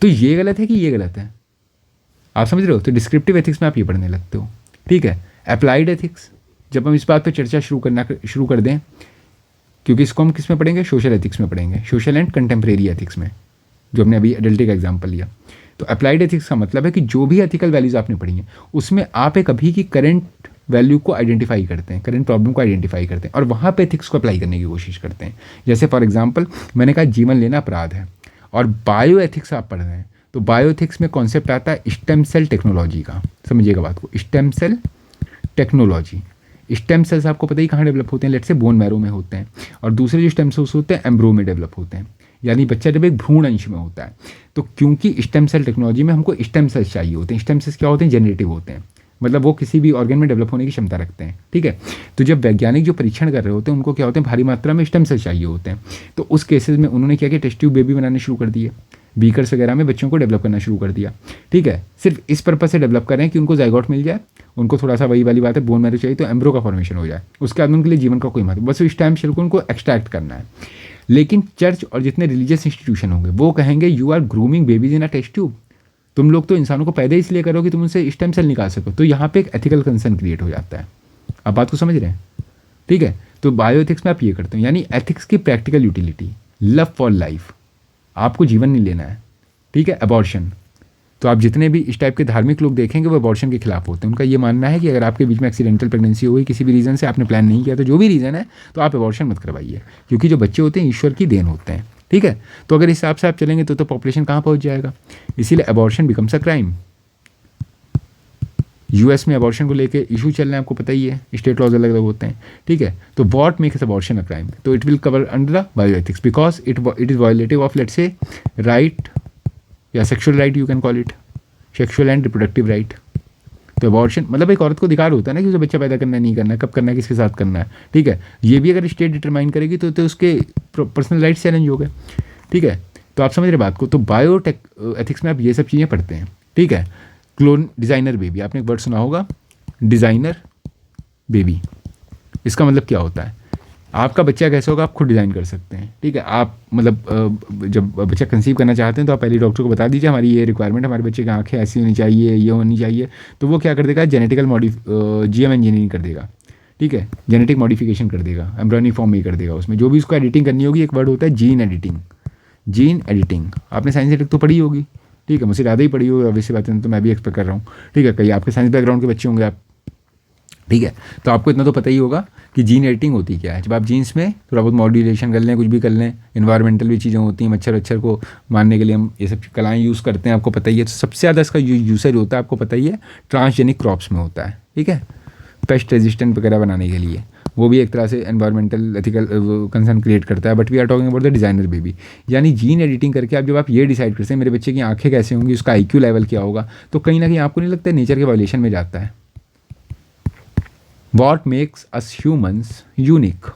तो ये गलत है कि ये गलत है, आप समझ रहे हो? तो डिस्क्रिप्टिव एथिक्स में आप ये पढ़ने लगते हो, ठीक है। अप्लाइड एथिक्स, जब हम इस बात पर चर्चा शुरू कर दें, क्योंकि इसको हम किस में पढ़ेंगे, सोशल एथिक्स में पढ़ेंगे, सोशल एंड कंटेम्प्रेरी एथिक्स में, जो हमने अभी एडल्ट्री का एग्जाम्पल लिया। तो अप्लाइड एथिक्स का मतलब है कि जो भी एथिकल वैल्यूज आपने पढ़ी हैं उसमें आप एक अभी की करंट वैल्यू को आइडेंटिफाई करते हैं, करंट प्रॉब्लम को आइडेंटिफाई करते हैं और वहाँ पे एथिक्स को अप्लाई करने की कोशिश करते हैं। जैसे फॉर एग्जांपल मैंने कहा जीवन लेना अपराध है, और बायो एथिक्स आप पढ़ रहे हैं तो बायो एथिक्स में कॉन्सेप्ट आता है स्टेम सेल टेक्नोलॉजी का। समझिएगा बात को, stem cell technology. Stem cells आपको पता ही कहाँ डेवलप होते हैं, लेट से बोन मैरो में होते हैं, और दूसरे जो स्टेम सेल्स होते हैं एम्ब्रो में डेवलप होते हैं, यानी बच्चा जब एक भ्रूण अंश में होता है। तो क्योंकि स्टेम सेल टेक्नोलॉजी में हमको स्टेम सेल्स चाहिए होते हैं, स्टेम सेल्स क्या होते हैं, जनरेटिव होते हैं, मतलब वो किसी भी ऑर्गन में डेवलप होने की क्षमता रखते हैं, ठीक है। तो जब वैज्ञानिक जो परीक्षण कर रहे होते हैं उनको क्या होते हैं, भारी मात्रा में स्टेम सेल्स चाहिए होते हैं। तो उस केसेस में उन्होंने क्या किया, टेस्ट ट्यूब बेबी बनाने शुरू कर दिए, बीकर्स वगैरह में बच्चों को डेवलप करना शुरू कर दिया, ठीक है। सिर्फ इस पर्पज से डेवलप कर रहे हैं कि उनको जाइगोट मिल जाए, उनको थोड़ा सा वही वाली बात है बोन मैरो चाहिए तो एम्ब्रो का फॉर्मेशन हो जाए, उसके बाद उनके लिए जीवन का कोई महत्व, बस स्टेम सेल को उनको एक्सट्रैक्ट करना है। लेकिन चर्च और जितने रिलीजियस इंस्टीट्यूशन होंगे वो कहेंगे you are grooming babies in a test tube, तुम लोग तो इंसानों को पैदा इसलिए करो कि तुम उनसे स्टेम सेल निकाल सको। तो यहाँ पे एक एथिकल कंसर्न क्रिएट हो जाता है। आप बात को समझ रहे हैं, ठीक है। तो बायो एथिक्स में आप ये करते हो, यानी एथिक्स की practical utility, love for life, आपको जीवन नहीं लेना है, ठीक है। अबॉर्शन, तो आप जितने भी इस टाइप के धार्मिक लोग देखेंगे वो अबॉर्शन के खिलाफ होते हैं। उनका ये मानना है कि अगर आपके बीच में एक्सीडेंटल प्रेगनेंसी हो गई, किसी भी रीज़न से आपने प्लान नहीं किया, तो जो भी रीज़न है तो आप अबॉर्शन मत करवाइए, क्योंकि जो बच्चे होते हैं ईश्वर की देन होते हैं, ठीक है। तो अगर इस हिसाब से आप चलेंगे तो पॉपुलेशन कहाँ पहुँच जाएगा। इसीलिए abortion becomes a crime. US में अबॉर्शन को लेके इशू चल रहे हैं, आपको पता ही है, स्टेट लॉज अलग अलग होते हैं, ठीक है। तो what makes abortion a crime, तो it will cover under the bioethics because it is violative of let's say right या sexual right, you can call it sexual and reproductive right. तो अबॉर्शन मतलब एक औरत को अधिकार होता है ना कि उसे बच्चा पैदा करना है, नहीं करना है, कब करना है, किसके साथ करना है, ठीक है। ये भी अगर स्टेट डिटरमाइन करेगी तो उसके पर्सनल राइट्स चैलेंज हो गए, ठीक है। तो आप समझ रहे बात को। तो बायोटेक एथिक्स में आप ये सब चीज़ें पढ़ते हैं, ठीक है। क्लोन डिज़ाइनर बेबी, आपने एक वर्ड सुना होगा डिज़ाइनर बेबी। इसका मतलब क्या होता है, आपका बच्चा कैसा होगा आप खुद डिज़ाइन कर सकते हैं, ठीक है। आप मतलब जब बच्चा कंसीव करना चाहते हैं तो आप पहले डॉक्टर को बता दीजिए हमारी ये रिक्वायरमेंट, हमारे बच्चे की आँखें ऐसी होनी चाहिए, ये होनी चाहिए, तो वो क्या कर देगा, जेनेटिकल जीएम इंजीनियरिंग कर देगा, ठीक है। जेनेटिक मॉडिफिकेशन कर देगा, एम्ब्रियोनिक फॉर्म में कर देगा, उसमें जो भी उसको एडिटिंग करनी होगी। एक वर्ड होता है जीन एडिटिंग। जीन एडिटिंग आपने साइंस एडिट तो पढ़ी होगी, ठीक है, मुझसे ज़्यादा ही पढ़ी होगी ऑब्वियसली बात है, तो मैं भी एक्सपेक्ट कर रहा हूँ, ठीक है। कई आपके साइंस बैकग्राउंड के बच्चे होंगे आप, ठीक है। तो आपको इतना तो पता ही होगा कि जीन एडिटिंग होती क्या है। जब आप जीन्स में थोड़ा बहुत मॉड्यूलेशन कर लें, कुछ भी कर लें, इन्वायरमेंटल भी चीज़ें होती हैं, मच्छर वच्छर को मारने के लिए हम ये सब कलाएँ यूज़ करते हैं, आपको पता ही है। तो सबसे ज़्यादा इसका यूसेज होता है, आपको पता ही है, ट्रांसजेनिक क्रॉप्स में होता है, ठीक है, पेस्ट रेजिस्टेंट वगैरह बनाने के लिए। वो भी एक तरह से एनवायरमेंटल एथिकल कंसर्न क्रिएट करता है। But we are talking about the designer baby, यानी जीन एडिटिंग करके आप जब आप ये डिसाइड करते हैं मेरे बच्चे की आंखें कैसे होंगी, उसका आईक्यू लेवल क्या होगा, तो कहीं ना कहीं आपको नहीं लगता है नेचर के वायलेशन में जाता है। What makes us humans unique,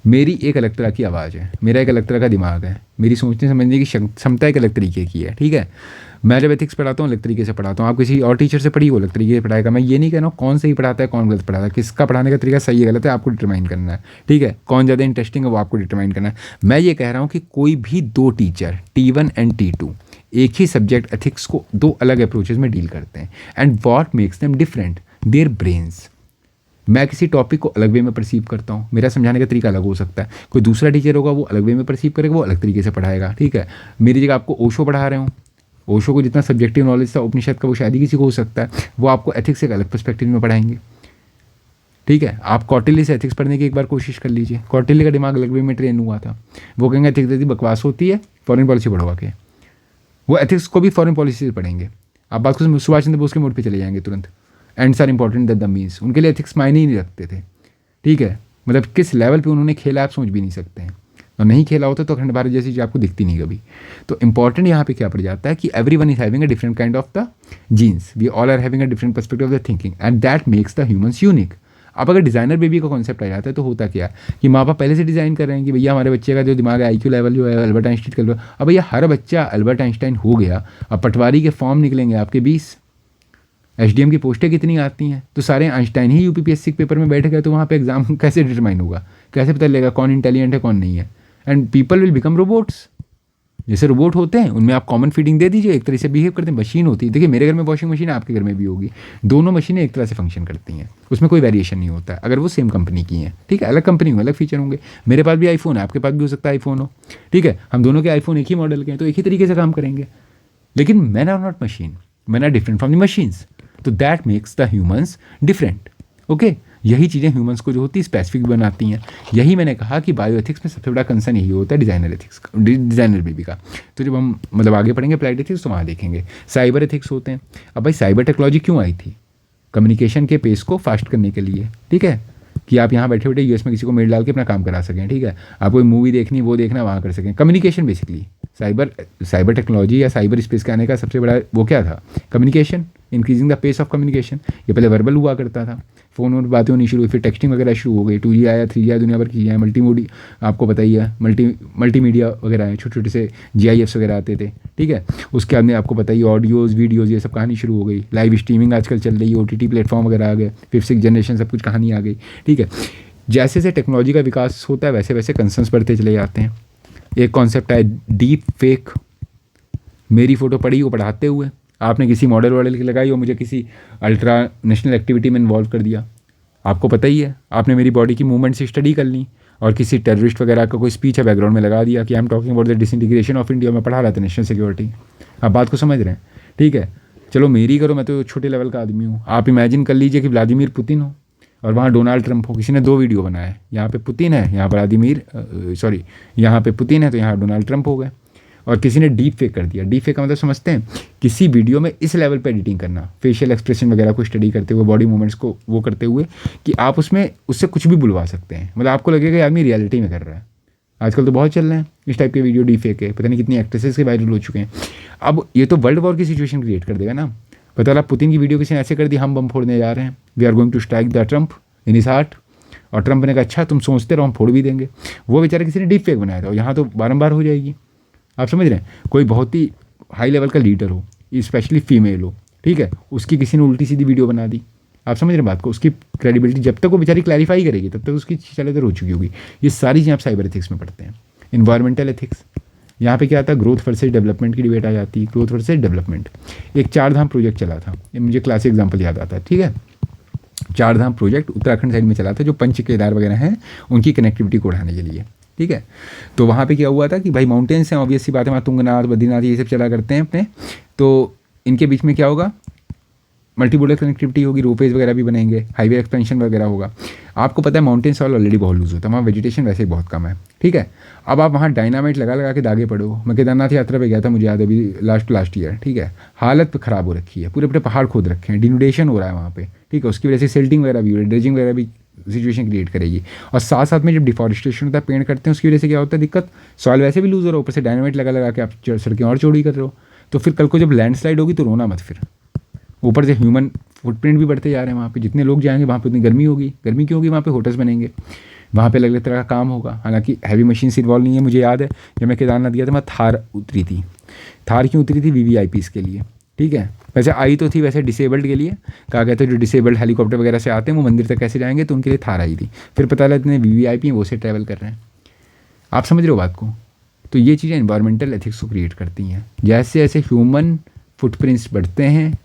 मेरी एक अलग तरह की आवाज़ है, मेरा एक अलग तरह का दिमाग है, मेरी सोचने समझने की क्षमता एक अलग तरीके की है, ठीक है। मैं जब एथिक्स पढ़ाता हूँ अलग तरीके से पढ़ाता हूँ, आप किसी और टीचर से पढ़िए वो अलग तरीके से पढ़ाएगा। मैं ये नहीं कह रहा हूँ कौन सही पढ़ाता है कौन गलत पढ़ाता है, किसका पढ़ाने का तरीका सही है गलत है आपको डिटरमाइन करना है, ठीक है। कौन ज़्यादा इंटरेस्टिंग है वो आपको डिटरमाइन करना है। मैं ये कह रहा हूँ कि कोई भी दो टीचर T1 एंड T2 एक ही सब्जेक्ट एथिक्स को दो अलग अप्रोचेज में डील करते हैं, and what makes them different, their brains. मैं किसी टॉपिक को अलग वे में परसीव करता हूँ, मेरा समझाने का तरीका अलग हो सकता है, कोई दूसरा टीचर होगा वो अलग वे में परसीव करेगा, वो अलग तरीके से पढ़ाएगा, ठीक है। मेरी जगह आपको ओशो पढ़ा रहे हूँ, ओशो को जितना सब्जेक्टिव नॉलेज था उपनिषद का वो शायद ही किसी को हो सकता है, वो आपको एथिक्स एक अलग पर्सपेक्टिव में पढ़ाएंगे, ठीक है। आप कौटिल्य से एथिक्स पढ़ने की एक बार कोशिश कर लीजिए, कौटिल्य का दिमाग अलग वे में ट्रेन हुआ था, वो कहेंगे एथिक्स यदि बकवास होती है फॉरेन पॉलिसी पढ़वा के, वो एथिक्स को भी फॉरेन पॉलिसी से पढ़ेंगे। आप बात को सुभाष चंद्र बोस के मोड पे चले जाएंगे तुरंत, ends are important that the means, उनके लिए एथिक्स मायने ही नहीं रखते थे, ठीक है। मतलब किस लेवल पे उन्होंने खेला आप सोच भी नहीं सकते हैं, और नहीं खेला होता तो अखंड भारत जैसी चीज़ आपको दिखती नहीं कभी। तो इंपॉर्टेंट यहाँ पे क्या पड़ जाता है कि everyone is having a different kind of the genes, we all are having a different perspective of the thinking, and that makes the humans unique. अब अगर डिज़ाइनर बेबी का कॉन्सेप्ट आ जाता है तो होता क्या कि माँ बाप पहले से डिज़ाइन कर रहे हैं कि भैया हमारे बच्चे का जो दिमाग है आईक्यू लेवल जो है अल्बर्ट आइंस्टाइन कर लो। अब भैया हर बच्चा अल्बर्ट आइंस्टाइन हो गया, अब पटवारी के फॉर्म निकलेंगे आपके 20, एसडीएम की पोस्टें कितनी आती हैं, तो सारे आइंस्टाइन ही यूपीपीएससी के पेपर में बैठ गए, तो वहाँ पे एग्जाम कैसे डिटरमाइन होगा, कैसे पता चलेगा कौन इंटेलिजेंट है कौन नहीं है। And people will become robots, जैसे रोबोट होते हैं उनमें आप कॉमन फीडिंग दे दीजिए, एक तरह से बिहेव करते हैं। मशीन होती है, देखिए मेरे घर में वॉशिंग मशीन है, आपके घर में भी होगी, दोनों मशीनें एक तरह से फंक्शन करती हैं, उसमें कोई वेरिएशन नहीं होता है अगर वो सेम कंपनी की हैं, ठीक है। अलग कंपनी में अलग फीचर होंगे, मेरे पास भी आईफोन है, आपके पास भी हो सकता है आईफोन हो, ठीक है। हम दोनों के आईफोन एक ही मॉडल के हैं तो एक ही तरीके से काम करेंगे, लेकिन man are not machine, man are different from the machines, तो that makes the humans different, okay. यही चीज़ें ह्यूमंस को जो होती है स्पेसिफिक बनाती हैं। यही मैंने कहा कि बायो एथिक्स में सबसे बड़ा कंसर्न यही होता है डिज़ाइनर एथिक्स, डिज़ाइनर बेबी का। तो जब हम मतलब आगे पढ़ेंगे अप्लाइड एथिक्स तो वहाँ देखेंगे साइबर एथिक्स होते हैं। अब भाई साइबर टेक्नोलॉजी क्यों आई थी, कम्युनिकेशन के पेस को फास्ट करने के लिए, ठीक है, कि आप यहाँ बैठे बैठे यूएस में किसी को मेल डाल के अपना काम करा सकें, ठीक है। आप कोई मूवी देखनी वो देखना वहाँ कर सकें, कम्युनिकेशन बेसिकली। साइबर टेक्नोलॉजी या साइबर स्पेस के आने का सबसे बड़ा वो क्या था, communication, increasing the pace of communication. ये पहले वर्बल हुआ करता था, फ़ोन और बातें होनी शुरू हुई, फिर टेक्सटिंग वगैरह शुरू हो गई, 2G आया, 3G आया, दुनिया भर की चीज़ें, मल्टीमोडी आपको पता ही है, मल्टीमीडिया वगैरह है, छोटे छोटे से GIFs वगैरह आते थे, ठीक है। उसके बाद में आपको पता ही ऑडियोज़ वीडियोज़ ये सब कहानी शुरू हो गई, लाइव स्ट्रीमिंग आजकल चल रही है, OTT प्लेटफॉर्म वगैरह आ गए, 5th-6th जनरेशन सब कुछ कहानी आ गई, ठीक है। जैसे जैसे टेक्नोलॉजी का विकास होता है वैसे वैसे कंसर्न्स बढ़ते चले जाते हैं। एक कॉन्सेप्ट है डीप फेक, मेरी फ़ोटो पड़ी वो पढ़ाते हुए आपने किसी मॉडल की लगाई और मुझे किसी अल्ट्रा नेशनल एक्टिविटी में इन्वॉल्व कर दिया, आपको पता ही है, आपने मेरी बॉडी की मूवमेंट से स्टडी कर ली और किसी टेररिस्ट वगैरह का कोई स्पीच है बैकग्राउंड में लगा दिया कि I am talking about the disintegration of India, में पढ़ा रहा था नेशनल सिक्योरिटी। आप बात को समझ रहे हैं, ठीक है। चलो मेरी करो, मैं तो छोटे लेवल का आदमी हूँ। आप इमेजिन कर लीजिए कि व्लादिमीर पुतिन हो, और वहाँ डोनाल्ड ट्रंप हो, किसी ने 2 वीडियो बनाए, यहाँ पे पुतिन है, यहाँ पर व्लादिमीर सॉरी यहाँ पे पुतिन है तो यहाँ डोनाल्ड ट्रंप हो गए, और किसी ने डीप फेक कर दिया। डीप फेक का मतलब समझते हैं, किसी वीडियो में इस लेवल पे एडिटिंग करना, फेशियल एक्सप्रेशन वगैरह को स्टडी करते हुए, बॉडी मूवमेंट्स को वो करते हुए कि आप उसमें उससे कुछ भी बुलवा सकते हैं, मतलब आपको लगेगा कि आदमी रियलिटी में कर रहा है। आजकल तो बहुत चल रहे हैं इस टाइप के वीडियो, डीप फेक है, पता नहीं कितनी एक्ट्रेसेस के वायरल हो चुके हैं। अब ये तो वर्ल्ड वॉर की सिचुएशन क्रिएट कर देगा ना। पता लगा पुतिन की वीडियो किसी ने ऐसे कर दी, हम बम फोड़ने जा रहे हैं, we are going to strike the Trump in his heart, और ट्रंप ने कहा अच्छा तुम सोचते रहो हम फोड़ भी देंगे। वो बेचारा किसी ने डीप फेक बनाया था, और यहाँ तो बारंबार हो जाएगी। आप समझ रहे हैं, कोई बहुत ही हाई लेवल का लीडर हो, स्पेशली फीमेल हो, ठीक है, उसकी किसी ने उल्टी सीधी वीडियो बना दी, आप समझ रहे हैं बात को, उसकी क्रेडिबिलिटी जब तक वो बेचारी क्लैरिफाई करेगी तब तक उसकी चले तो हो चुकी होगी। ये सारी चीज़ें आप साइबर एथिक्स में पढ़ते हैं। इन्वायरमेंटल एथिक्स, यहाँ पे क्या आता है, ग्रोथ वर्सेस डेवलपमेंट की डिबेट आ जाती है। ग्रोथ वर्सेस डेवलपमेंट, एक 4 धाम प्रोजेक्ट चला था, ये मुझे क्लासिक एग्जाम्पल याद आता है, ठीक है। 4 धाम प्रोजेक्ट उत्तराखंड साइड में चला था, जो पंच केदार वगैरह हैं उनकी कनेक्टिविटी को बढ़ाने के लिए, ठीक है। तो वहाँ पे क्या हुआ था कि भाई माउंटेन्स हैं, ऑब्वियस सी बात है, वहाँ तुंगनाथ, बद्रीनाथ ये सब चला करते हैं अपने, तो इनके बीच में क्या होगा, मल्टीमोडल कनेक्टिविटी होगी, रोपवेज वगैरह भी बनेंगे, हाईवे एक्सपेंशन वगैरह होगा। आपको पता है माउंटेन सॉइल ऑलरेडी बहुत लूज होता है, वहाँ वेजिटेशन वैसे ही बहुत कम है, ठीक है। अब आप वहाँ डायनामाइट लगा लगा के दागे पड़ो। मैं केदारनाथ यात्रा पे गया था, मुझे याद है अभी लास्ट ईयर, ठीक है, हालत ख़राब हो रखी है, पूरे पूरे पहाड़ खोद रखे हैं, डिनुडेशन हो रहा है वहाँ पे, ठीक है। उसकी वजह से सिल्टिंग वगैरह भी हो रही है, ड्रेजिंग वगैरह भी सिचुएशन क्रिएट करेगी। और साथ साथ में जब डिफॉरेस्टेशन होता है, पेड़ कटते हैं, उसकी वजह से क्या होता है दिक्कत, सॉइल वैसे भी लूज हो रहा है, ऊपर से डायनामाइट लगा लगा के आप सड़कें और चौड़ी कर रहे हो। तो फिर कल को जब लैंडस्लाइड होगी तो रोना मत, फिर ऊपर से ह्यूमन फुटप्रिंट भी बढ़ते जा रहे हैं वहाँ पे, जितने लोग जाएंगे वहाँ पे उतनी गर्मी होगी। गर्मी क्यों होगी, वहाँ पे होटल्स बनेंगे, वहाँ पे अलग अलग तरह का काम होगा। हालांकि हैवी मशीन से इन्वॉल्व नहीं है। मुझे याद है जब मैं केदारनाथ गया था, मैं थार उतरी थी। थार क्यों उतरी थी, VVIPs के लिए, ठीक है। वैसे आई तो थी वैसे डिसेबल्ड के लिए, कहा कहते हैं जो डिसेबल्ड हेलीकॉप्टर वगैरह से आते हैं वो मंदिर तक कैसे जाएंगे, तो उनके लिए थार आई थी। फिर पता लगा इतने VVIP हैं वो से ट्रैवल कर रहे हैं। आप समझ रहे हो बात को। तो ये चीज़ें इन्वायरमेंटल एथिक्स को क्रिएट करती हैं। जैसे जैसे ह्यूमन फुटप्रिंट्स बढ़ते हैं,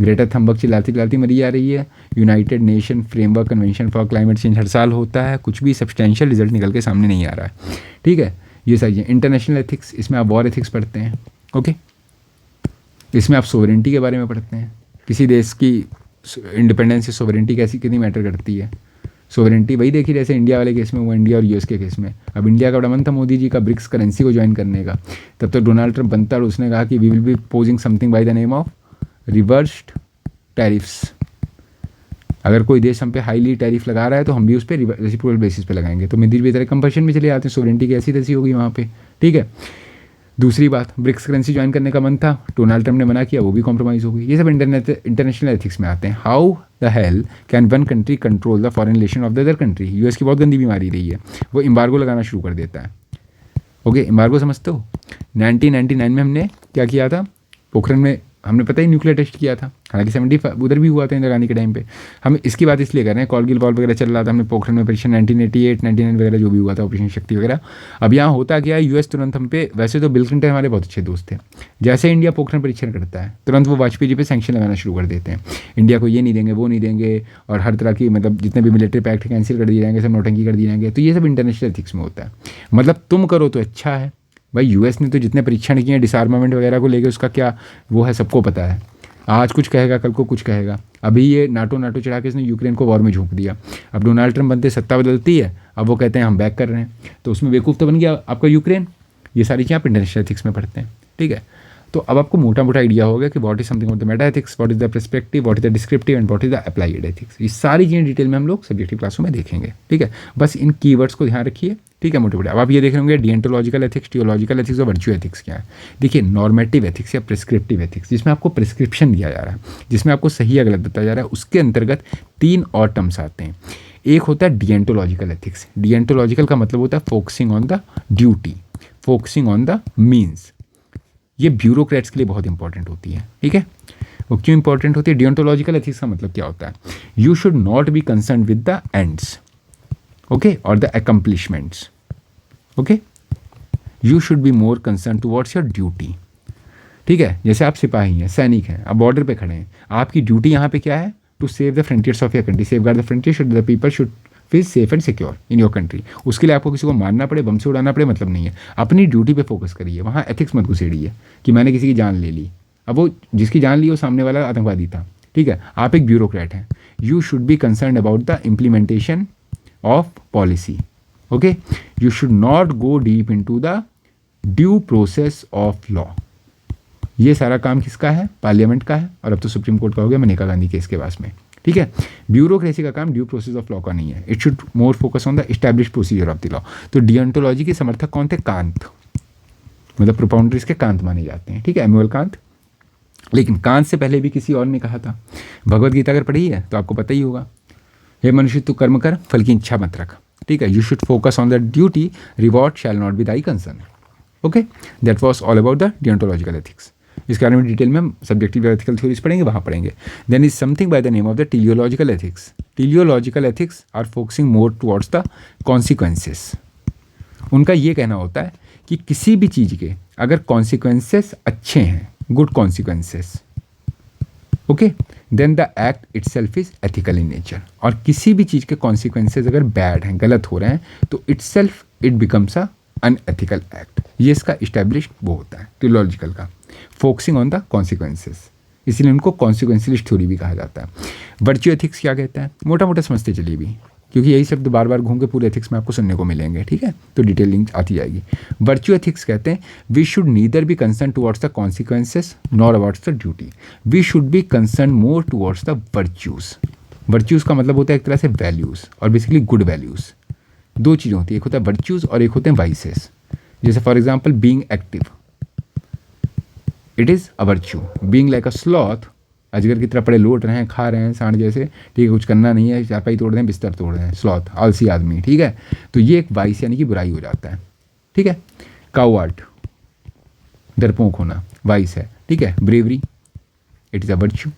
ग्रेटर थम्बक चिल्लाती चिल्लाती मरी जा रही है। United Nation Framework Convention for Climate Change हर साल होता है, कुछ भी सब्सटेंशियल रिजल्ट निकल के सामने नहीं आ रहा है, ठीक है। ये सारी चीज़ें। इंटरनेशनल एथिक्स, इसमें आप वॉर एथिक्स पढ़ते हैं, ओके। इसमें आप सोवरेंटी के बारे में पढ़ते हैं, किसी देश की इंडिपेंडेंस से सोवरेंटी कैसी कितनी मैटर करती है। सोवरेंटी वही देखी जैसे इंडिया वाले केस में हुआ, इंडिया और US के केस में। अब इंडिया का बड़ा मन था मोदी जी का ब्रिक्स करेंसी को ज्वाइन करने का, तब तो डोनाल्ड ट्रंप बनता और उसने कहा कि we will be posing something by the name of reversed tariffs. अगर कोई देश हम पे हाईली टैरिफ लगा रहा है तो हम भी उस पर रेसिप्रोकल बेसिस पे लगाएंगे। तो मोदी भी तरह कंपल्शन में चले जाते हैं, सोवरेंटी की ऐसी तैसी होगी वहाँ पे, ठीक है। दूसरी बात, ब्रिक्स करेंसी ज्वाइन करने का मन था, डोनाल्ड ट्रंप ने मना किया, वो भी कॉम्प्रोमाइज़ हो गई। ये सब इंटरनेशनल एथिक्स में आते हैं। How the hell can one country control the foreign relation of the other country. US की बहुत गंदी बीमारी रही है, वो एम्बार्गो लगाना शुरू कर देता है, ओके। एम्बार्गो समझते हो, 1999 में हमने क्या किया था, पोखरण में हमने पता ही न्यूक्लियर टेस्ट किया था। हालांकि 75 उधर भी हुआ था इंदिरा गांधी के टाइम पे। हम इसकी बात इसलिए कर रहे हैं, कॉलगिल वॉर वगैरह चल रहा था, हमने पोखरण में परीक्षण 1988 99 वगैरह जो भी हुआ था, ऑपरेशन शक्ति वगैरह। अब यहाँ होता क्या है, US तुरंत हम पे, वैसे तो बिल क्लिंटन हमारे बहुत अच्छे दोस्त थे, जैसे इंडिया पोखरण परीक्षण करता है तुरंत वो वाजपेयी जी पे सैंक्शन लगाना शुरू कर देते हैं। इंडिया को ये नहीं देंगे, वो नहीं देंगे, और हर तरह की मतलब जितने भी मिलिट्री पैक्ट कैंसिल कर दिए जाएंगे, सब नौटंकी कर दिए जाएंगे। तो ये सब इंटरनेशनल एथिक्स में होता है। मतलब तुम करो तो अच्छा है भाई। US ने तो जितने परीक्षण किए हैं डिसआर्मामेंट वगैरह को लेकर, उसका क्या वो है सबको पता है। आज कुछ कहेगा कल को कुछ कहेगा। अभी ये नाटो चढ़ा के इसने यूक्रेन को वॉर में झोंक दिया। अब डोनाल्ड ट्रंप बनते सत्ता बदलती है, अब वो कहते हैं हम बैक कर रहे हैं, तो उसमें बेवकूफ़ तो बन गया आपका यूक्रेन। ये सारी चीज़ें आप इंटरनेशनल एथिक्स में पढ़ते हैं, ठीक है। तो अब आपको मोटा मोटा आइडिया हो गया कि what is something of the Meta ethics, what is the perspective, what is the descriptive and what is the applied ethics. ये सारी चीज़ें डिटेल में हम लोग सब्जेक्टिव क्लासों में देखेंगे, ठीक है। बस इन कीवर्ड्स को ध्यान रखिए, ठीक है, मोटे मोटे। अब आप ये देख रहे होंगे डिएंटोलॉजिकल एथिक्स, टियोलॉजिकल एथिक्स और वर्चुअल एथिक्स क्या है। देखिए, नॉर्मेटिव एथिक्स या प्रिस्क्रिप्टिव एथिक्स, जिसमें आपको प्रिस्क्रिप्शन दिया जा रहा है, जिसमें आपको सही या गलत बताया जा रहा है, उसके अंतर्गत 3 और टर्म्स आते हैं। एक होता है डिएंटोलॉजिकल एथिक्स। डिएंटोलॉजिकल का मतलब होता है focusing on the duty, focusing on the means. ये ब्यूरोक्रेट्स के लिए बहुत इंपॉर्टेंट होती है, ठीक है। वो क्यों इंपॉर्टेंट होती है? डिएंटोलॉजिकल एथिक्स का मतलब क्या होता है, you should not be concern with the ends, okay, और the accomplishments, okay. You should be more concern towards your duty, ठीक है। जैसे आप सिपाही हैं, सैनिक हैं, आप बॉर्डर पे खड़े हैं, आपकी ड्यूटी यहाँ पे क्या है, to save the frontiers of your country, safeguard the frontier, should the people should feel safe and secure in your country. उसके लिए आपको किसी को मारना पड़े, बम से उड़ाना पड़े, मतलब नहीं है। अपनी ड्यूटी पे फोकस करिए, वहाँ एथिक्स मत घुसेड़िए कि मैंने किसी की जान ले ली। अब वो जिसकी जान ली वो सामने वाला आतंकवादी था, ठीक है, आप एक ब्यूरोक्रेट हैं, you should be concern about the implementation of policy, okay, you should not go deep into the due process of law. ये सारा काम किसका है? पार्लियामेंट का है, और अब तो सुप्रीम कोर्ट का हो गया मनेका गांधी केस के पास में, ठीक है। ब्यूरोक्रेसी का काम ड्यू प्रोसेस ऑफ लॉ का नहीं है, it should more focus on the establish procedure of the law. तो डियंटोलॉजी के समर्थक कौन थे? कांत, मतलब प्रोपाउंडर्स के कांत माने जाते हैं, ठीक है, एमुअल कांत। लेकिन कांत से पहले भी किसी और ने कहा था, भगवद गीता अगर पढ़ी है तो आपको पता ही होगा, हे मनुष्य तू कर्म कर, फल की इच्छा मत रख, ठीक है, you should focus on the duty, reward shall not be thy concern, okay. That was all about the deontological ethics. इसके बारे में डिटेल में हम सब्जेक्टिव एथिकल थ्योरीज पढ़ेंगे, वहाँ पढ़ेंगे। Then is something by the name of the teleological ethics. Teleological ethics are focusing more towards the consequences. उनका ये कहना होता है कि किसी भी चीज़ के अगर कॉन्सिक्वेंसेस अच्छे हैं, good consequences, okay, then the act itself is ethical in nature. और किसी भी चीज़ के कॉन्सिक्वेंसेस अगर बैड हैं, गलत हो रहे हैं, तो itself it becomes a unethical act. ये इसका इस्टेब्लिश्ड वो होता है टेलियोलॉजिकल का, फोकसिंग ऑन द कॉन्सिक्वेंसेस, इसीलिए उनको कॉन्सिक्वेंशियलिस्ट थ्योरी भी कहा जाता है। वर्च्यू एथिक्स क्या कहता है? मोटा मोटा समझते चलिए भी, क्योंकि यही शब्द बार बार घूम के पूरे एथिक्स में आपको सुनने को मिलेंगे, ठीक है, तो डिटेलिंग आती जाएगी। वर्च्यू एथिक्स कहते हैं we should neither be concern towards the consequences nor abouts the duty, we should be concern more towards the virtues. Virtues का मतलब होता है एक तरह से वैल्यूज़, और बेसिकली गुड वैल्यूज़। दो चीज़ें होती है, एक होता है वर्च्यूज़ और एक होते हैं वाइसेस। जैसे for example being active, it is a virtue. Being like a sloth, अजगर की तरह पड़े लौट रहे हैं, खा रहे हैं सांड जैसे, ठीक है, कुछ करना नहीं है, चारपाई तोड़ रहे हैं, बिस्तर तोड़ रहे हैं, स्लॉथ, आलसी आदमी, ठीक है, तो ये एक वाइस यानी कि बुराई हो जाता है, ठीक है। काउआर्ड, डरपोक होना, वाइस है, ठीक है। Bravery, it is a virtue.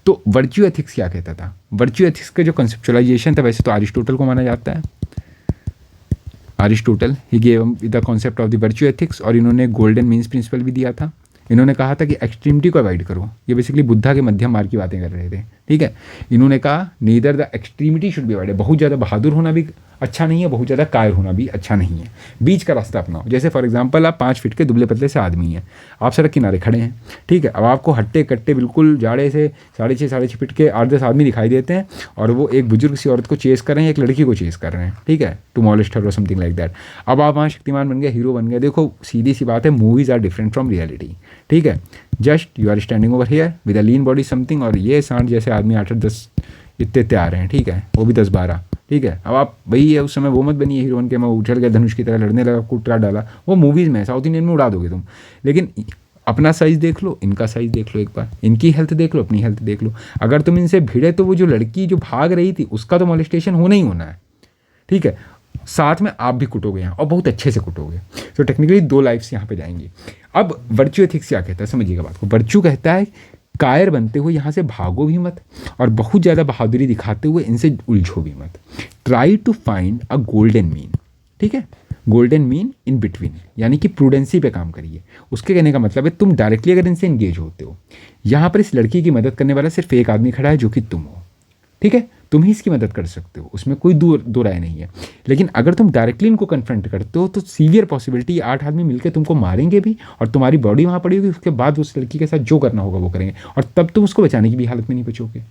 तो वर्च्यू एथिक्स क्या कहता था? वर्च्यू एथिक्स का जो कंसेप्चुलाइजेशन था, वैसे तो अरिस्टोटल को माना जाता है, Aristotle he gave the concept of the virtue ethics, और इन्होंने गोल्डन मीन्स प्रिंसिपल भी दिया था। इन्होंने कहा था कि एक्सट्रीमिटी को अवॉइड करो, ये बेसिकली बुद्धा के मध्यम मार्ग की बातें कर रहे थे, ठीक है। इन्होंने कहा neither the extremity should be avoided, बहुत ज़्यादा बहादुर होना भी अच्छा नहीं है, बहुत ज़्यादा कायर होना भी अच्छा नहीं है, बीच का रास्ता अपनाओ। जैसे फॉर एग्जांपल आप 5 फीट के दुबले पतले से आदमी हैं, आप सड़क किनारे खड़े हैं, ठीक है, अब आपको हट्टे कट्टे बिल्कुल जाड़े से 6.5 फीट के 8-10 आदमी दिखाई देते हैं, और वो एक बुजुर्ग सी औरत को चेस कर रहे हैं, एक लड़की को चेस कर रहे हैं, ठीक है, टू मॉलेस्ट हर और समथिंग लाइक दैट। अब आप वहाँ शक्तिमान बन गए, हीरो बन गए। देखो सीधी सी बात है, movies are different from reality, ठीक है। Just you are standing over here with a lean body something, और ये सांड जैसे आदमी 8-10 इतने आ रहे हैं, ठीक है, वो भी 10-12, ठीक है। अब आप वही है, उस समय वो मत बनिए हीरोइन के मैं उछल गया धनुष की तरह लड़ने लगा, कुटरा डाला, वो मूवीज़ में, साउथ इंडियन में उड़ा दोगे तुम। लेकिन अपना साइज़ देख लो, इनका साइज़ देख लो, एक बार इनकी हेल्थ देख लो, अपनी हेल्थ देख लो। अगर तुम इनसे भिड़े तो वो जो लड़की जो भाग रही थी उसका तो मोलेस्टेशन होना ही होना है, ठीक है, साथ में आप भी कुटोगे यहाँ, और बहुत अच्छे से कुटोगे। तो टेक्निकली 2 लाइफ्स यहाँ पे जाएंगी। अब वर्च्यू एथिक्स क्या कहता है, समझिएगा बात को। वर्च्यू कहता है कायर बनते हुए यहाँ से भागो भी मत, और बहुत ज़्यादा बहादुरी दिखाते हुए इनसे उलझो भी मत। Try to find a golden mean, ठीक है, गोल्डन मीन इन बिटवीन, यानी कि प्रूडेंसी पे काम करिए। उसके कहने का मतलब है तुम डायरेक्टली अगर इनसे एंगेज होते हो, यहाँ पर इस लड़की की मदद करने वाला सिर्फ एक आदमी खड़ा है जो कि तुम हो, ठीक है, तुम ही इसकी मदद कर सकते हो, उसमें कोई दो राय नहीं है। लेकिन अगर तुम डायरेक्टली इनको कन्फ्रंट करते हो तो सीवियर पॉसिबिलिटी 8 आदमी मिलकर तुमको मारेंगे भी, और तुम्हारी बॉडी वहाँ पड़ी होगी, उसके बाद उस लड़की के साथ जो करना होगा वो करेंगे, और तब तुम उसको बचाने की भी हालत में नहीं बचोगे।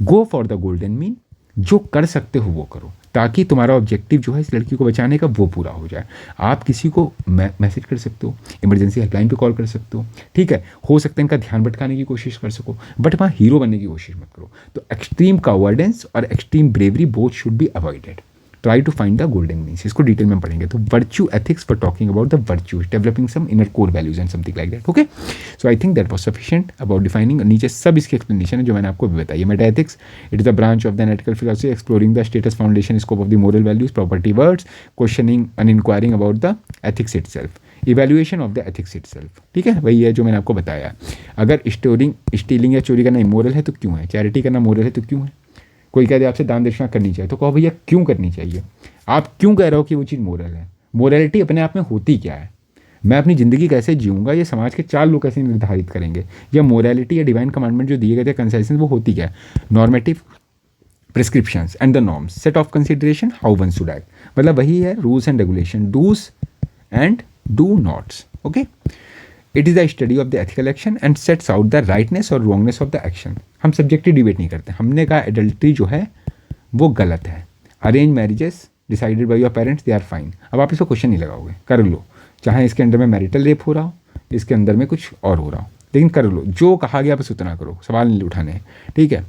Go for the golden mean, जो कर सकते हो वो करो, ताकि तुम्हारा ऑब्जेक्टिव जो है इस लड़की को बचाने का वो पूरा हो जाए। आप किसी को मैसेज कर सकते हो, इमरजेंसी हेल्पलाइन पे कॉल कर सकते हो, ठीक है, हो सकता है इनका ध्यान भटकाने की कोशिश कर सको, बट वहाँ हीरो बनने की कोशिश मत करो। तो एक्सट्रीम कावर्डेंस और extreme bravery both should be avoided. Try to find the golden means, इसको डिटेल में पढ़ेंगे। तो virtue ethics for talking about the virtues, developing some inner core values and something like that, okay. So I think that was sufficient about defining. नीचे सब इसकी explanation है जो मैंने आपको भी बताई है। Meta ethics, it is the branch of the ethical philosophy exploring the status foundation scope of the moral values property words questioning and enquiring about the ethics itself, evaluation of the ethics itself, ठीक है, वही है जो मैंने आपको बताया। अगर stealing या चोरी करना इमोरल है तो क्यों है, चैरिटी करना मोरल है तो क्यों है, कोई कह दे आपसे दान दक्षिणा करनी चाहिए तो कहो भैया क्यों करनी चाहिए, आप क्यों कह रहे हो कि वो चीज़ मोरल है, मोरलिटी अपने आप में होती क्या है, मैं अपनी ज़िंदगी कैसे जीऊँगा, ये समाज के 4 लोग कैसे निर्धारित करेंगे, या मोरलिटी या डिवाइन कमांडमेंट जो दिए गए थे कंसेशन वो होती क्या है, normative prescriptions and the norms, set of consideration, how one should act, मतलब वही है rules and regulation, dos and do nots, okay. It is the study of the ethical action and sets out the rightness और wrongness of the action. हम subjective debate नहीं करते, हमने कहा adultery जो है वो गलत है, arrange marriages decided by your parents they are fine. अब आप इसको क्वेश्चन नहीं लगाओगे, कर लो, चाहे इसके अंदर में मैरिटल रेप हो रहा हो, इसके अंदर में कुछ और हो रहा हो, लेकिन कर लो, जो कहा गया बस उतना करो, सवाल नहीं उठाने हैं, ठीक है।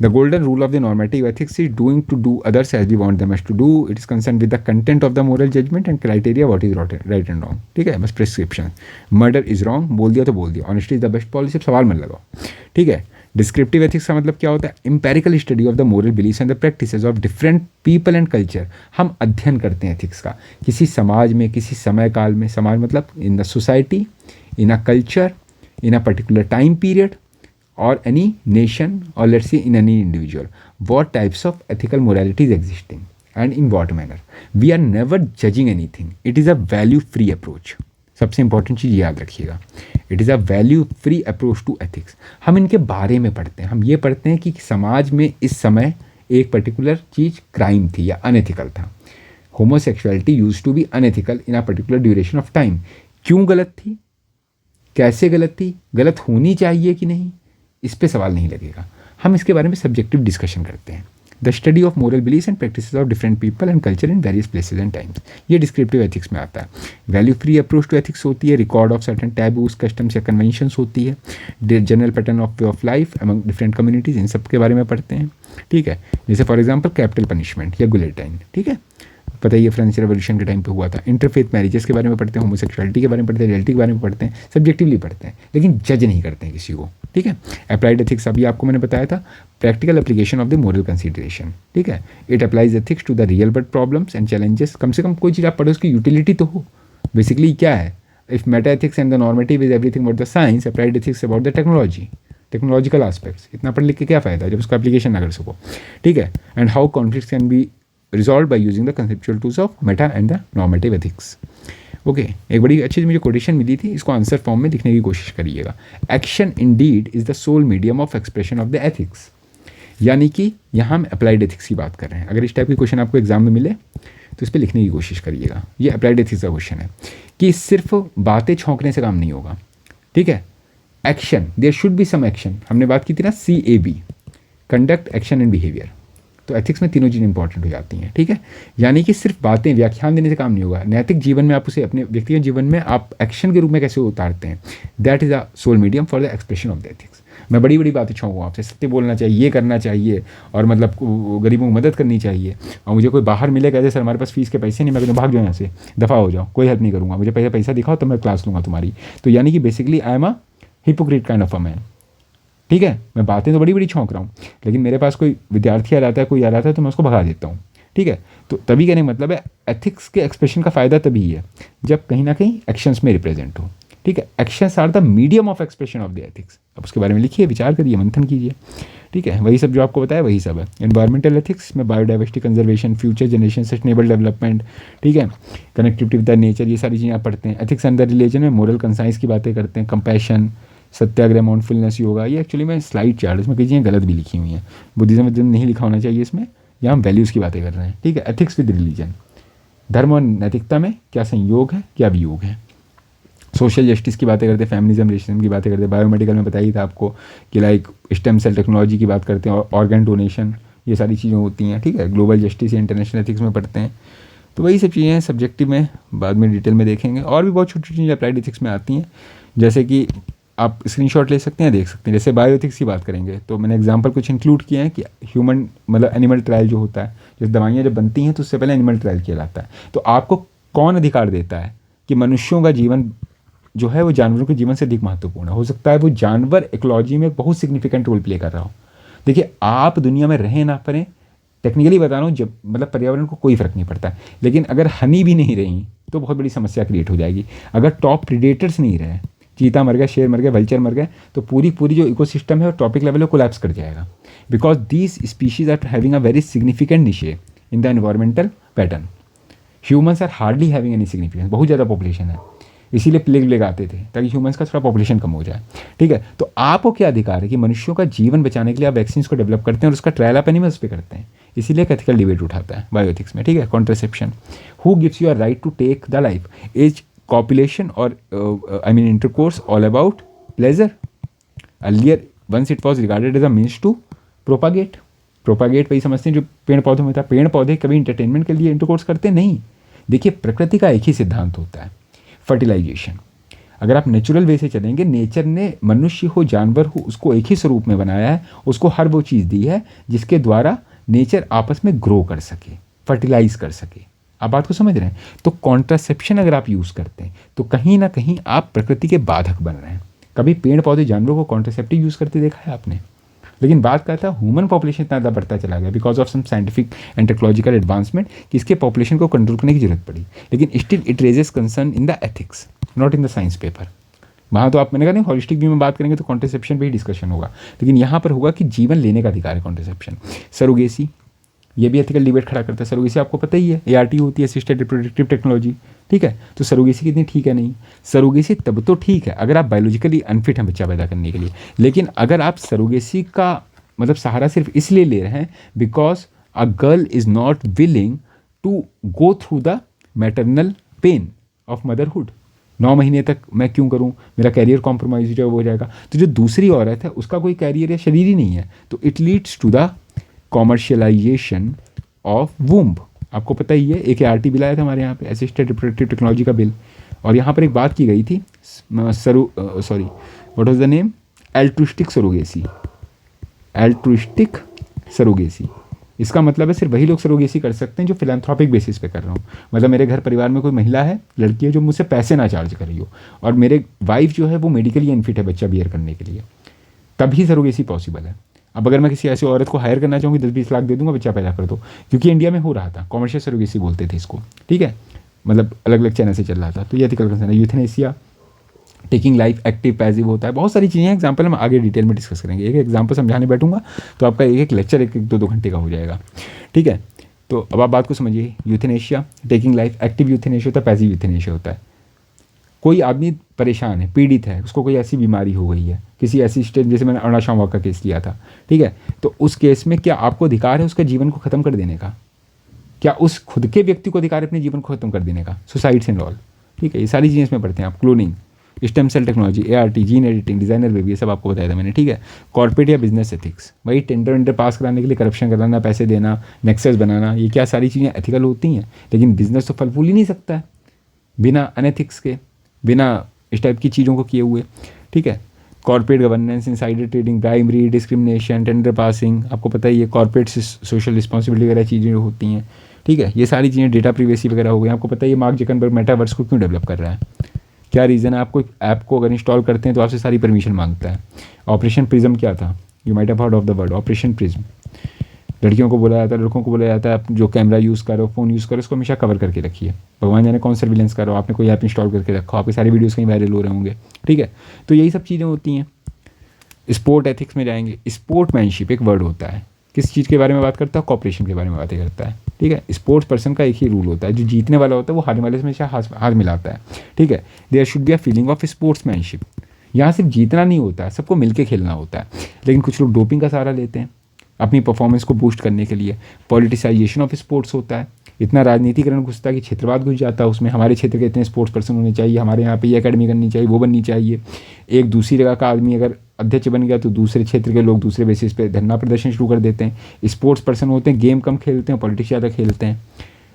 The golden rule of the normative ethics is doing to do others as we want them as to do. It is concern with the content of the moral judgement and criteria what is right and wrong, ठीक है, बस prescription. Murder is wrong, बोल दिया तो बोल दिया, honesty is the best policy, सवाल मत लगाओ, ठीक है। डिस्क्रिप्टिव एथिक्स का मतलब क्या होता है? Empirical study of the moral beliefs and the practices of different people and culture. हम अध्ययन करते हैं एथिक्स का किसी समाज में, किसी समय काल में, समाज मतलब in the society, in a culture, in a particular time period or any nation, or let's say in any individual, what types of ethical morality is existing and in what manner. We are never judging anything. It is a value free approach. सबसे important चीज़ याद रखिएगा, it is a value free approach to ethics. हम इनके बारे में पढ़ते हैं, हम ये पढ़ते हैं कि समाज में इस समय एक पर्टिकुलर चीज़ क्राइम थी या अनएथिकल था। Homosexuality use to be unethical in a particular duration of time. क्यों गलत थी, कैसे गलत थी, गलत होनी चाहिए कि नहीं, इस पे सवाल नहीं लगेगा। हम इसके बारे में सब्जेक्टिव डिस्कशन करते हैं। The study of moral beliefs and practices of different people and culture in various places and times, ये डिस्क्रिप्टिव एथिक्स में आता है। Value free approach to ethics होती है, record of certain taboos, customs या conventions होती है, general pattern of way of life among different communities, इन सब के बारे में पढ़ते हैं, ठीक है। जैसे फॉर एग्जाम्पल कैपिटल पनिशमेंट या गुलेटाइन, ठीक है, पता ही है फ्रेंच रेवोल्यूशन के टाइम पे हुआ था। इंटरफेथ मैरिजेस के बारे में पढ़ते हैं, होमोसेक्सुअलिटी के बारे में पढ़ते हैं, रियलिटी के बारे में पढ़ते हैं, सब्जेक्टिवली पढ़ते हैं, लेकिन जज नहीं करते हैं किसी को, ठीक है। अप्लाइड एथिक्स अभी आपको मैंने बताया था, practical application of the moral consideration, ठीक है। It applies ethics to the real world problems and challenges. कम से कम कोई चीज़ आप पढ़ो उसकी यूटिलिटी तो हो। बेसिकली क्या है, if Meta ethics and the normative is everything about the science, applied ethics about the technology, technological aspects. इतना पढ़ लिख के क्या फ़ायदा जब उसका एप्लीकेशन ना कर सको, ठीक है। And how conflicts can be resolved by using the conceptual tools of meta and the normative ethics. Okay, एक बड़ी अच्छी मुझे कोटेशन मिली थी, इसको आंसर फॉर्म में लिखने की कोशिश करिएगा। Action indeed is the sole medium of expression of the ethics. यानी कि यहाँ हम अप्लाइड एथिक्स की बात कर रहे हैं। अगर इस टाइप की क्वेश्चन आपको एग्जाम में मिले तो इस पर लिखने की कोशिश करिएगा। ये अप्लाइड एथिक्स का क्वेश्चन है कि सिर्फ बातें छौंकने से काम नहीं होगा, ठीक है। Action, there should be some action. हमने बात की थी ना CAB, conduct, action and behaviour. तो एथिक्स में तीनों चीज़ें इंपॉर्टेंट हो जाती हैं, ठीक है। यानी कि सिर्फ बातें, व्याख्यान देने से काम नहीं होगा। नैतिक जीवन में आप उसे अपने व्यक्तिगत जीवन में आप एक्शन के रूप में कैसे उतारते हैं, that is a sole medium for the expression of the ethics. मैं बड़ी बड़ी बातें छाऊँगा आपसे, सत्य बोलना चाहिए, ये करना चाहिए, और मतलब गरीबों को मदद करनी चाहिए, और मुझे कोई बाहर मिले कहते सर हमारे पास फीस के पैसे नहीं, मैं कहूँ भाग जाओ यहाँ से, दफ़ा हो जाओ, कोई हेल्प नहीं करूँगा, मुझे पैसा दिखाओ तो मैं क्लास लूँगा तुम्हारी। तो यानी कि basically I am a hypocrite kind of a man, ठीक है। मैं बातें तो बड़ी बड़ी छौंक रहा हूँ, लेकिन मेरे पास कोई विद्यार्थी आ जाता है, कोई आ जाता है तो मैं उसको भगा देता हूँ, ठीक है। तो तभी कहने का मतलब है एथिक्स के एक्सप्रेशन का फ़ायदा तभी है जब कहीं ना कहीं एक्शंस में रिप्रेजेंट हो, ठीक है। Actions are the medium of expression of the ethics. अब उसके बारे में लिखिए, विचार करिए, मंथन कीजिए, ठीक है। वही सब जो आपको बताया वही सब है। एनवायरमेंटल एथिक्स में biodiversity conservation, future generation, sustainable development, ठीक है, कनेक्टिविटी विद द नेचर, ये सारी चीज़ें आप पढ़ते हैं। एथिक्स अंडर रिलीजन में मोरल कंसाइंस की बातें करते हैं, कंपैशन, सत्याग्रह, माउंटफुलनेस, योगा। ये एक्चुअली में स्लाइड चार्ट, इसमें कई चीज़ें गलत भी लिखी हुई हैं, बुद्धिज्म नहीं लिखा होना चाहिए इसमें, यहाँ हम वैल्यूज़ की बातें कर रहे हैं, ठीक है। एथिक्स विद रिलीजन, धर्म और नैतिकता में क्या संयोग है, क्या वियोग है। सोशल जस्टिस की बातें करते हैं, फेमिनिज्म, रेशनिज्म की बातें करते हैं। बायोमेडिकल में बताइए था आपको कि लाइक स्टेम सेल टेक्नोलॉजी की बात करते हैं, और ऑर्गन डोनेशन, ये सारी चीज़ें होती हैं, ठीक है। ग्लोबल जस्टिस या इंटरनेशनल एथिक्स में पढ़ते हैं। तो वही सब चीज़ें सब्जेक्टिव में बाद में डिटेल में देखेंगे। और भी बहुत छोटी चीज़ें अप्लाइड एथिक्स में आती हैं, जैसे कि आप स्क्रीनशॉट ले सकते हैं, देख सकते हैं। जैसे बायोएथिक्स की बात करेंगे तो मैंने एग्जांपल कुछ इंक्लूड किए हैं कि ह्यूमन मतलब एनिमल ट्रायल जो होता है, जैसे दवाइयाँ जब बनती हैं तो उससे पहले एनिमल ट्रायल किया जाता है। तो आपको कौन अधिकार देता है कि मनुष्यों का जीवन जो है वो जानवरों के जीवन से अधिक महत्वपूर्ण है। हो सकता है वो जानवर इकोलॉजी में बहुत सिग्निफिकेंट रोल प्ले कर रहा हो। देखिए, आप दुनिया में रहें ना पड़े, टेक्निकली बता रहा हूँ, जब मतलब पर्यावरण को कोई फ़र्क नहीं पड़ता, लेकिन अगर हनी भी नहीं रही तो बहुत बड़ी समस्या क्रिएट हो जाएगी। अगर टॉप प्रीडेटर्स नहीं रहे, चीता मर गया, शेर मर गया, वल्चर मर गए, तो पूरी जो इकोसिस्टम है वो टॉपिक लेवल में कोलैप्स कर जाएगा, because these species are having a very significant niche in the environmental pattern. Humans are hardly having any significance, बहुत ज़्यादा पॉपुलेशन है, इसीलिए प्लेग आते थे ताकि ह्यूमंस का थोड़ा पॉपुलेशन कम हो जाए, ठीक है। तो आपको क्या अधिकार है कि मनुष्यों का जीवन बचाने के लिए आप वैक्सीन को डेवलप करते हैं और उसका ट्रायल आप एनिमल्स पे करते हैं, इसीलिए एक एथिकल डिबेट उठाता है बायोएथिक्स में, ठीक है। Contraception, who gives you a right to take the life, as copulation or intercourse all about pleasure. Earlier once it was regarded as a means to propagate. वही समझते हैं जो पेड़ पौधों में था। पेड़ पौधे कभी इंटरटेनमेंट के लिए इंटरकोर्स करते नहीं। देखिए प्रकृति का एक ही सिद्धांत होता है, फर्टिलाइजेशन। अगर आप नेचुरल वे से चलेंगे, नेचर ने मनुष्य हो जानवर हो उसको एक ही स्वरूप में बनाया है, उसको हर वो चीज़ दी है जिसके द्वारा नेचर आपस में ग्रो कर सके, फर्टिलाइज कर सके। आप बात को समझ रहे हैं? तो कॉन्ट्रासेप्शन अगर आप यूज़ करते हैं तो कहीं ना कहीं आप प्रकृति के बाधक बन रहे हैं। कभी पेड़ पौधे जानवरों को कॉन्ट्रासेप्टिव यूज़ करते देखा है आपने? लेकिन बात करता है ह्यूमन पॉपुलेशन इतना ज़्यादा बढ़ता चला गया because of some scientific and technological advancement कि इसके पॉपुलेशन को कंट्रोल करने की जरूरत पड़ी। लेकिन still it raises concern in the ethics, not in the science paper. वहाँ तो आप मैंने कहा नहीं, हॉलिस्टिक व्यू में बात करेंगे तो कॉन्ट्रासेप्शन पे ही डिस्कशन होगा, लेकिन यहाँ पर होगा कि जीवन लेने का अधिकार है कॉन्ट्रासेप्शन। सरोगेसी, ये भी एथिकल डिबेट खड़ा करता है। सरोगेसी आपको पता ही है, ART होती है, असिस्टेड रिप्रोडक्टिव टेक्नोलॉजी, ठीक है। तो सरोगेसी कितनी ठीक है? नहीं, सरोगेसी तब तो ठीक है अगर आप बायोलॉजिकली अनफिट हैं बच्चा पैदा करने के लिए। लेकिन अगर आप सरोगेसी का मतलब सहारा सिर्फ इसलिए ले रहे हैं because a girl is not willing to go through the maternal pain of motherhood, 9 महीने तक मैं क्यों करूं, मेरा कैरियर कॉम्प्रोमाइज हो जाएगा। तो जो दूसरी औरत है उसका कोई कैरियर या शरीर ही नहीं है, तो it leads to the commercialisation of womb. आपको पता ही है, एक ART बिल आया था हमारे यहाँ पे, असिस्टेड रिप्रोडक्टिव टेक्नोलॉजी का बिल, और यहाँ पर एक बात की गई थी what was the name, altruistic surrogacy. Altruistic surrogacy, इसका मतलब है सिर्फ वही लोग सरोगेसी कर सकते हैं जो फिलैंथ्रोपिक बेसिस पे कर रहा हूँ। मतलब मेरे घर परिवार में कोई महिला है, लड़की है, जो मुझसे पैसे ना चार्ज कर रही हो, और मेरे वाइफ जो है वो मेडिकली अनफिट है बच्चा बियर करने के लिए, तभी सरोगेसी पॉसिबल है। अब अगर मैं किसी ऐसी औरत को हायर करना चाहूँगी 10-20 लाख दे दूंगा, बच्चा पैदा कर दो, क्योंकि इंडिया में हो रहा था, कॉमर्शियल सरोगेसी बोलते थे इसको, ठीक है, मतलब अलग अलग चैनल से चल रहा था। तो ये एथिकल कंसर्न है। Euthanasia, taking life, active passive होता है, बहुत सारी चीज़ें हैं। एग्जाम्पल हम आगे डिटेल में डिस्कस करेंगे। एक एग्जाम्पल समझाने बैठूंगा तो आपका एक लेक्चर 1-2 घंटे का हो जाएगा, ठीक है। तो अब आप बात को समझिए। Euthanasia, taking life, active euthanasia होता है, पैसिव यूथेनेशिया होता है। कोई आदमी परेशान है, पीड़ित है, उसको कोई ऐसी बीमारी हो गई है, किसी ऐसी स्टेज, जैसे मैंने अरुणा शामवाक का केस लिया था, ठीक है, तो उस केस में क्या आपको अधिकार है उसके जीवन को ख़त्म कर देने का? क्या उस खुद के व्यक्ति को अधिकार है अपने जीवन को ख़त्म कर देने का? सुसाइड्स एंड ऑल, ठीक है, ये सारी चीज़ें इसमें पढ़ते हैं आप। Cloning, stem cell technology, ART, gene editing, designer baby, ये सब आपको बताया था मैंने, ठीक है। कॉर्पोरेट या बिजनेस एथिक्स, वही टेंडर पास कराने के लिए करप्शन कराना, पैसे देना, नेक्सस बनाना, ये क्या सारी चीज़ें एथिकल होती हैं। लेकिन बिजनेस तो फल फूल ही नहीं सकता है बिना अनएथिक्स के, बिना इस टाइप की चीज़ों को किए हुए, ठीक है। Corporate governance, insider trading, primary discrimination, tender passing, आपको पता ही है, कॉर्पोरेट सोशल रिस्पॉन्सिबिलिटी वगैरह चीज़ें होती हैं, ठीक है। ये सारी चीज़ें, डेटा प्रिवेसी वगैरह हो गई। आपको पता ही है मार्क जकरबर्ग मेटावर्स को क्यों डेवलप कर रहा है, क्या रीज़न है? आपको ऐप को अगर इंस्टॉल करते हैं तो आपसे सारी परमिशन मांगता है। ऑपरेशन प्रिज्म क्या था? You might have heard of the word operation prism. लड़कियों को बोला जाता है, लड़कों को बोला जाता है, आप जो कैमरा यूज़ करो, फ़ोन यूज़ करो, उसको हमेशा कवर करके रखिए। भगवान जाने कौन सर्विलेंस करो, आपने कोई ऐप इंस्टॉल करके रखो, आपके सारे वीडियोज़ कहीं वायरल हो रहे होंगे, ठीक है। तो यही सब चीज़ें होती हैं। स्पोर्ट एथिक्स में जाएंगे। स्पोर्ट्समैनशिप एक वर्ड होता है, किस चीज़ के बारे में बात करता है? कॉपरेशन के बारे में बातें करता है, ठीक है। स्पोर्ट्स पर्सन का एक ही रूल होता है, जो जीतने वाला होता है वो हारने वाले से हमेशा हाथ मिलाता है, ठीक है। There should be a feeling of sportsmanship. यहाँ सिर्फ जीतना नहीं होता है, सबको मिलकर खेलना होता है। लेकिन कुछ लोग डोपिंग का सहारा लेते हैं अपनी परफॉर्मेंस को बूस्ट करने के लिए। पॉलिटिसाइजेशन ऑफ स्पोर्ट्स होता है, इतना राजनीतिकरण घुसता है कि क्षेत्रवाद घुस जाता है उसमें। हमारे क्षेत्र के इतने स्पोर्ट्स पर्सन होने चाहिए, हमारे यहाँ पे ये अकेडमी करनी चाहिए, वो बननी चाहिए। एक दूसरी जगह का आदमी अगर अध्यक्ष बन गया तो दूसरे क्षेत्र के लोग दूसरे बेसिस पे धरना प्रदर्शन शुरू कर देते हैं। स्पोर्ट्स पर्सन होते हैं, गेम कम खेलते हैं, पॉलिटिक्स ज़्यादा खेलते हैं,